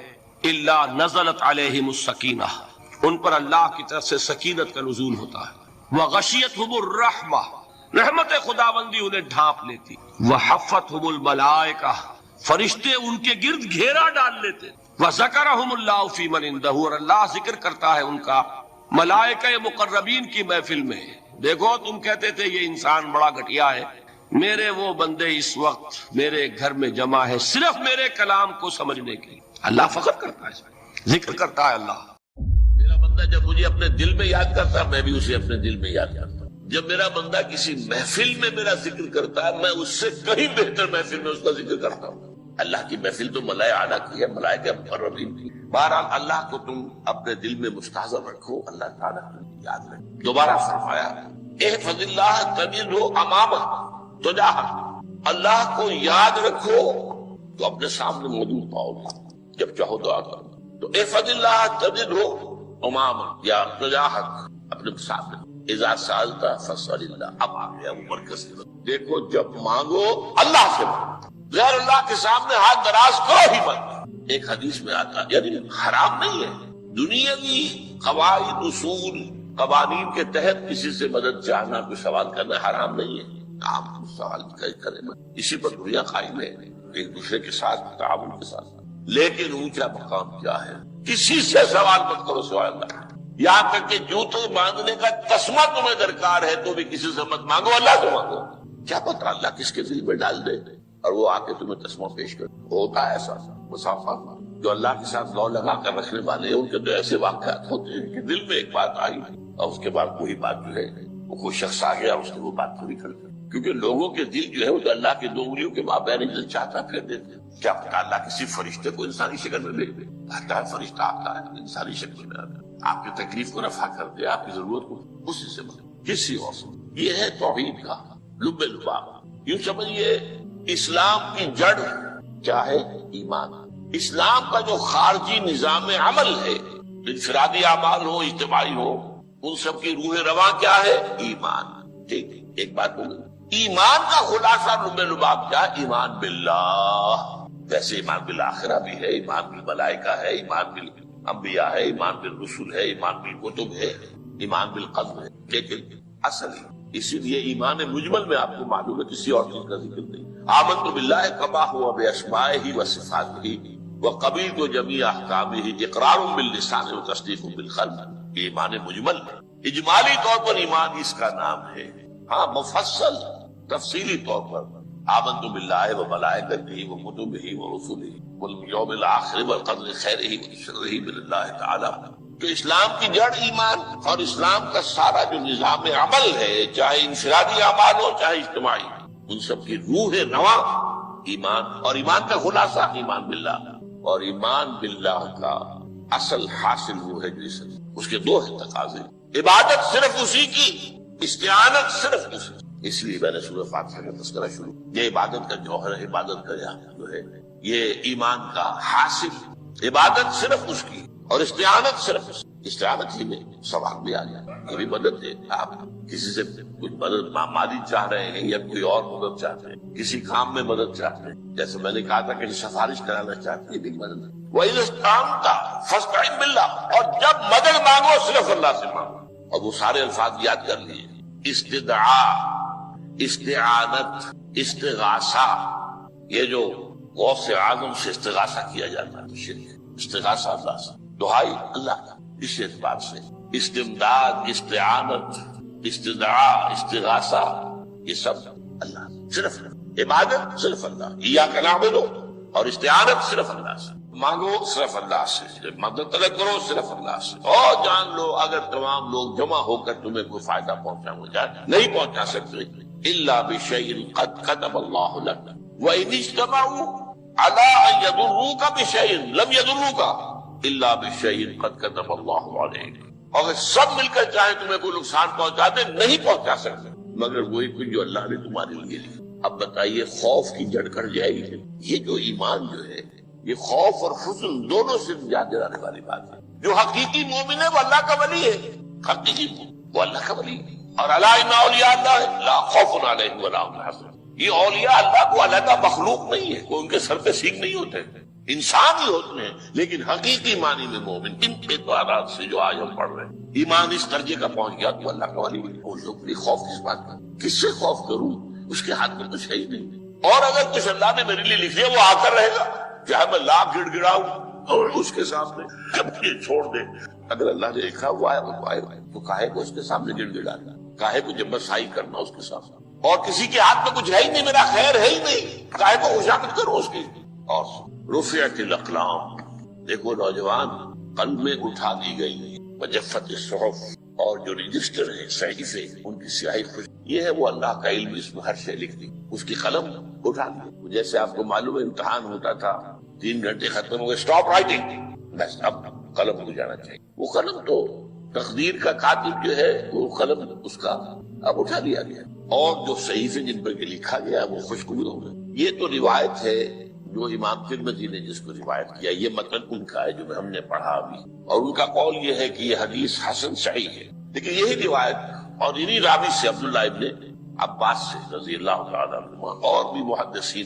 الا نزلت علیہم السکینہ، ان پر اللہ کی طرف سے سکینت کا نزول ہوتا ہے۔ وغشیتہم الرحمہ، رحمت خداوندی انہیں ڈھانپ لیتی۔ وحفتہم الملائکہ، فرشتے ان کے گرد گھیرا ڈال لیتے۔ وذکرہم اللہ فی من عندہ، اور اللہ ذکر کرتا ہے ان کا ملائکہ مقربین کی محفل میں۔ دیکھو تم کہتے تھے یہ انسان بڑا گھٹیا ہے، میرے وہ بندے اس وقت میرے گھر میں جمع ہے صرف میرے کلام کو سمجھنے کے لیے۔ اللہ فخر کرتا ہے، ذکر کرتا ہے اللہ۔ میرا بندہ جب مجھے اپنے دل میں یاد کرتا ہے، میں بھی اسے اپنے دل میں یاد کرتا ہوں۔ جب میرا بندہ کسی محفل میں میرا ذکر کرتا ہے، میں اس سے کہیں بہتر محفل میں اس کا ذکر کرتا ہوں۔ اللہ کی محفل تو ملائکہ اعلیٰ کی ہے، ملائکہ مقربین کی۔ بہرحال اللہ کو تم اپنے دل میں مستحضر رکھو، اللہ تعالیٰ یاد رکھو۔ دوبارہ فرمایا احفظ اللہ تجدہ امامہ تجاہک، اللہ کو یاد رکھو تو اپنے سامنے موجود پاؤ گے، جب چاہو دعا کرو تو احفظ اللہ تجدہ اماما یا تجاہک اپنے سامنے، اذا سألت فاسأل اللہ، اب آ گیا وہ مرکز۔ دیکھو جب مانگو اللہ سے مانگو، غیر اللہ کے سامنے ہاتھ دراز کرو ہی مت۔ ایک حدیث میں آتا یعنی حرام نہیں ہے، دنیاوی قواعد اصول قوانین کے تحت کسی سے مدد چاہنا، کوئی سوال کرنا حرام نہیں ہے، آپ سوال کریں مت، اسی پر دنیا قائم ہے، ایک دوسرے کے ساتھ تعاون کے ساتھ۔ لیکن اونچا مقام کیا ہے؟ کسی سے سوال مت کرو سوائے اللہ، یہاں تک کہ جوتے باندھنے کا تسمہ تمہیں درکار ہے تو بھی کسی سے مت مانگو، اللہ سے مانگو۔ کیا پتا اللہ کس کے دل میں ڈال دے اور وہ آ کے تمہیں تسمہ پیش کر۔ ہوتا ہے ایسا مسافر جو اللہ کے ساتھ لو لگا کر رکھنے والے ہیں، ان کے تو ایسے واقعات ہوتے ہیں کہ دل میں ایک بات آئی اور اس کے بعد وہی بات جو ہے وہ کوئی شخص آ گیا اس نے وہ بات پوری کر دی، کیونکہ لوگوں کے دل جو ہے وہ تو اللہ کے دو انگلیوں کے مابین دل چاہتا پھر دیتے ہیں۔ کیا پتا اللہ کسی فرشتے کو انسانی شکل میں بھیج دے، آتا ہے فرشتہ آتا ہے انسانی شکل میں آتا ہے، آپ کی تکلیف کو رفع کر دے، آپ کی ضرورت کو اسی سے مدد، کسی اور سے۔ یہ ہے توحید کا لب لباب۔ یوں سمجھیے اسلام کی جڑ کیا ہے؟ ایمان۔ اسلام کا جو خارجی نظام عمل ہے، انفرادی اعمال ہو اجتماعی ہو، ان سب کی روح رواں کیا ہے؟ ایمان۔ ٹھیک، ایک بات بولوں، ایمان کا خلاصہ لب لباب کیا؟ ایمان باللہ۔ ویسے ایمان بالآخرہ بھی ہے، ایمان بالملائکہ ہے، ایمان بالانبیاء ہے، ایمان بالرسل ہے، ایمان بالکتب ہے، ایمان بالقدر ہے، لیکن اصل اسی لیے ایمان مجمل میں آپ کو معلوم ہے کسی اور چیز کا ذکر نہیں۔ آمنت باللہ کما ہوا باسمائہ وصفاتہ وقبلت جمیع احکامہ اقرار باللسان وتصدیق بالقلب۔ یہ ایمان مجمل ہے، اجمالی طور پر ایمان اس کا نام ہے، ہاں مفصل تفصیلی طور پر آمنت باللہ وملائکتہ وکتبہ ورسلہ والیوم الآخر والقدر خیرہ وشرہ من اللہ تعالی۔ کہ اسلام کی جڑ ایمان، اور اسلام کا سارا جو نظام عمل ہے، چاہے انفرادی اعمال ہو چاہے اجتماعی، ان سب کی روح رواں ایمان، اور ایمان کا خلاصہ ایمان باللہ۔ اور ایمان باللہ کا اصل حاصل وہ ہے جو اس کے دو ہے تقاضے، عبادت صرف اسی کی، استعانت صرف اسی۔ اس لیے میں نے سورہ فاتحہ کا تذکرہ شروع، یہ عبادت کا جوہر ہے، عبادت کا جو ہے یہ ایمان کا حاصل، عبادت صرف اس کی اور استعانت صرف اس کی۔ استعانت ہی میں ثواب بھی آ جائے، کبھی مدد دے، آپ کسی سے کچھ مدد مالی چاہ رہے ہیں یا کوئی اور مدد چاہتے ہیں، کسی کام میں مدد چاہتے ہیں، جیسے میں نے کہا تھا کہ سفارش کرانا چاہتے ہیں، بھی مدد۔ وَإِذَا اسْتَعَنْتَ فَاسْتَعِنْ بِاللَّهِ، اور جب مدد مانگو صرف اللہ سے مانگو۔ اور وہ سارے الفاظ یاد کر لیجیے، استدعاء، استعانت، استغاثہ، یہ جو غوث اعظم سے استغاثہ کیا جاتا ہے شرک ہے، استغاثہ اللہ سے، دعائی اللہ کا، اس اعتبار سے استمداد، استعانت، استدعاء، استغاثہ، یہ سب اللہ، صرف عبادت صرف اللہ، ایاک نعبد، اور استعانت صرف اللہ سے، مانگو صرف اللہ سے، مدد طلب کرو صرف اللہ سے، اور جان لو اگر تمام لوگ جمع ہو کر تمہیں کوئی فائدہ پہنچا جائے نہیں پہنچا سکتے، الا بشیء قد کتب اللہ لک وان اجتمعوا علی ان یضروک بشیء لم یضروک الا بشیء قد کتب اللہ علیک۔ اگر سب مل کر چاہے تمہیں کوئی نقصان پہنچا دے نہیں پہنچا سکتے مگر وہی کچھ جو اللہ نے تمہارے لیے لکھا۔ اب بتائیے خوف کی جڑ کر جائے گی، یہ جو ایمان جو ہے یہ خوف اور حزن دونوں سے نجات دلانے والی بات ہے۔ جو حقیقی مومن ہے وہ اللہ کا ولی ہے، حقیقی وہ اللہ کا ولی ہے، اور الا ان اولیاء اللہ لا خوف علیہم ولا هم يحزنون۔ یہ اولیاء اللہ کو علیحدہ مخلوق نہیں ہے، کوئی ان کے سر پہ سینگ نہیں ہوتے، انسان ہی ہوتے ہیں، لیکن حقیقی معنی میں مومن ان اعتبارات سے جو آج ہم پڑھ رہے ہیں ایمان اس درجے کا پہنچ گیا تو اللہ کا ولی ہے۔ وہ لوگ بھی خوف کس بات کا، کس سے خوف کروں، اس کے ہاتھ میں کچھ ہے ہی نہیں، اور اگر کچھ اللہ نے میرے لیے لکھ دیا وہ آ کر رہے گا، چاہے میں لاکھ گڑ گڑاؤں اور اس کے سامنے جب یہ چھوڑ دے، اگر اللہ نے لکھا ہوا ہے وہ آئے تو کاہے کو اس کے سامنے گڑ گڑانا، کاہے کو جب مسائی کرنا اس کے سامنے، اور کسی کے ہاتھ میں کچھ ہے ہی نہیں، میرا خیر ہے ہی نہیں، کاہے کو خوشامد کرو اس کی۔ اور رفعت الاقلام، دیکھو نوجوان، قلم میں اٹھا دی گئی، وجفت الصحف، اور جو رجسٹر ہیں صحیفے ان کی سیاہی خوش، یہ ہے وہ اللہ کا علم، اس میں ہر شے لکھ دی، اس کی قلم اٹھا دی۔ جیسے آپ کو معلوم ہے امتحان ہوتا تھا، 3 گھنٹے ختم ہو گئے، اسٹاپ رائٹنگ، بس اب قلم ہو جانا چاہیے۔ وہ قلم تو تقدیر کا کاتب جو ہے وہ قلم اس کا اب اٹھا لیا گیا، اور جو صحیفے جن پر لکھا گیا وہ خشک ہو گئے۔ یہ تو روایت ہے جو امام ترمذی نے جس کو روایت کیا، یہ متن ان کا ہے جو ہم نے پڑھا ابھی، اور ان کا قول یہ ہے کہ یہ حدیث حسن صحیح ہے۔ لیکن یہی روایت اور انہی راوی سے عبداللہ ابن عباس سے رضی اللہ تعالیٰ عنہما اور بھی محدثین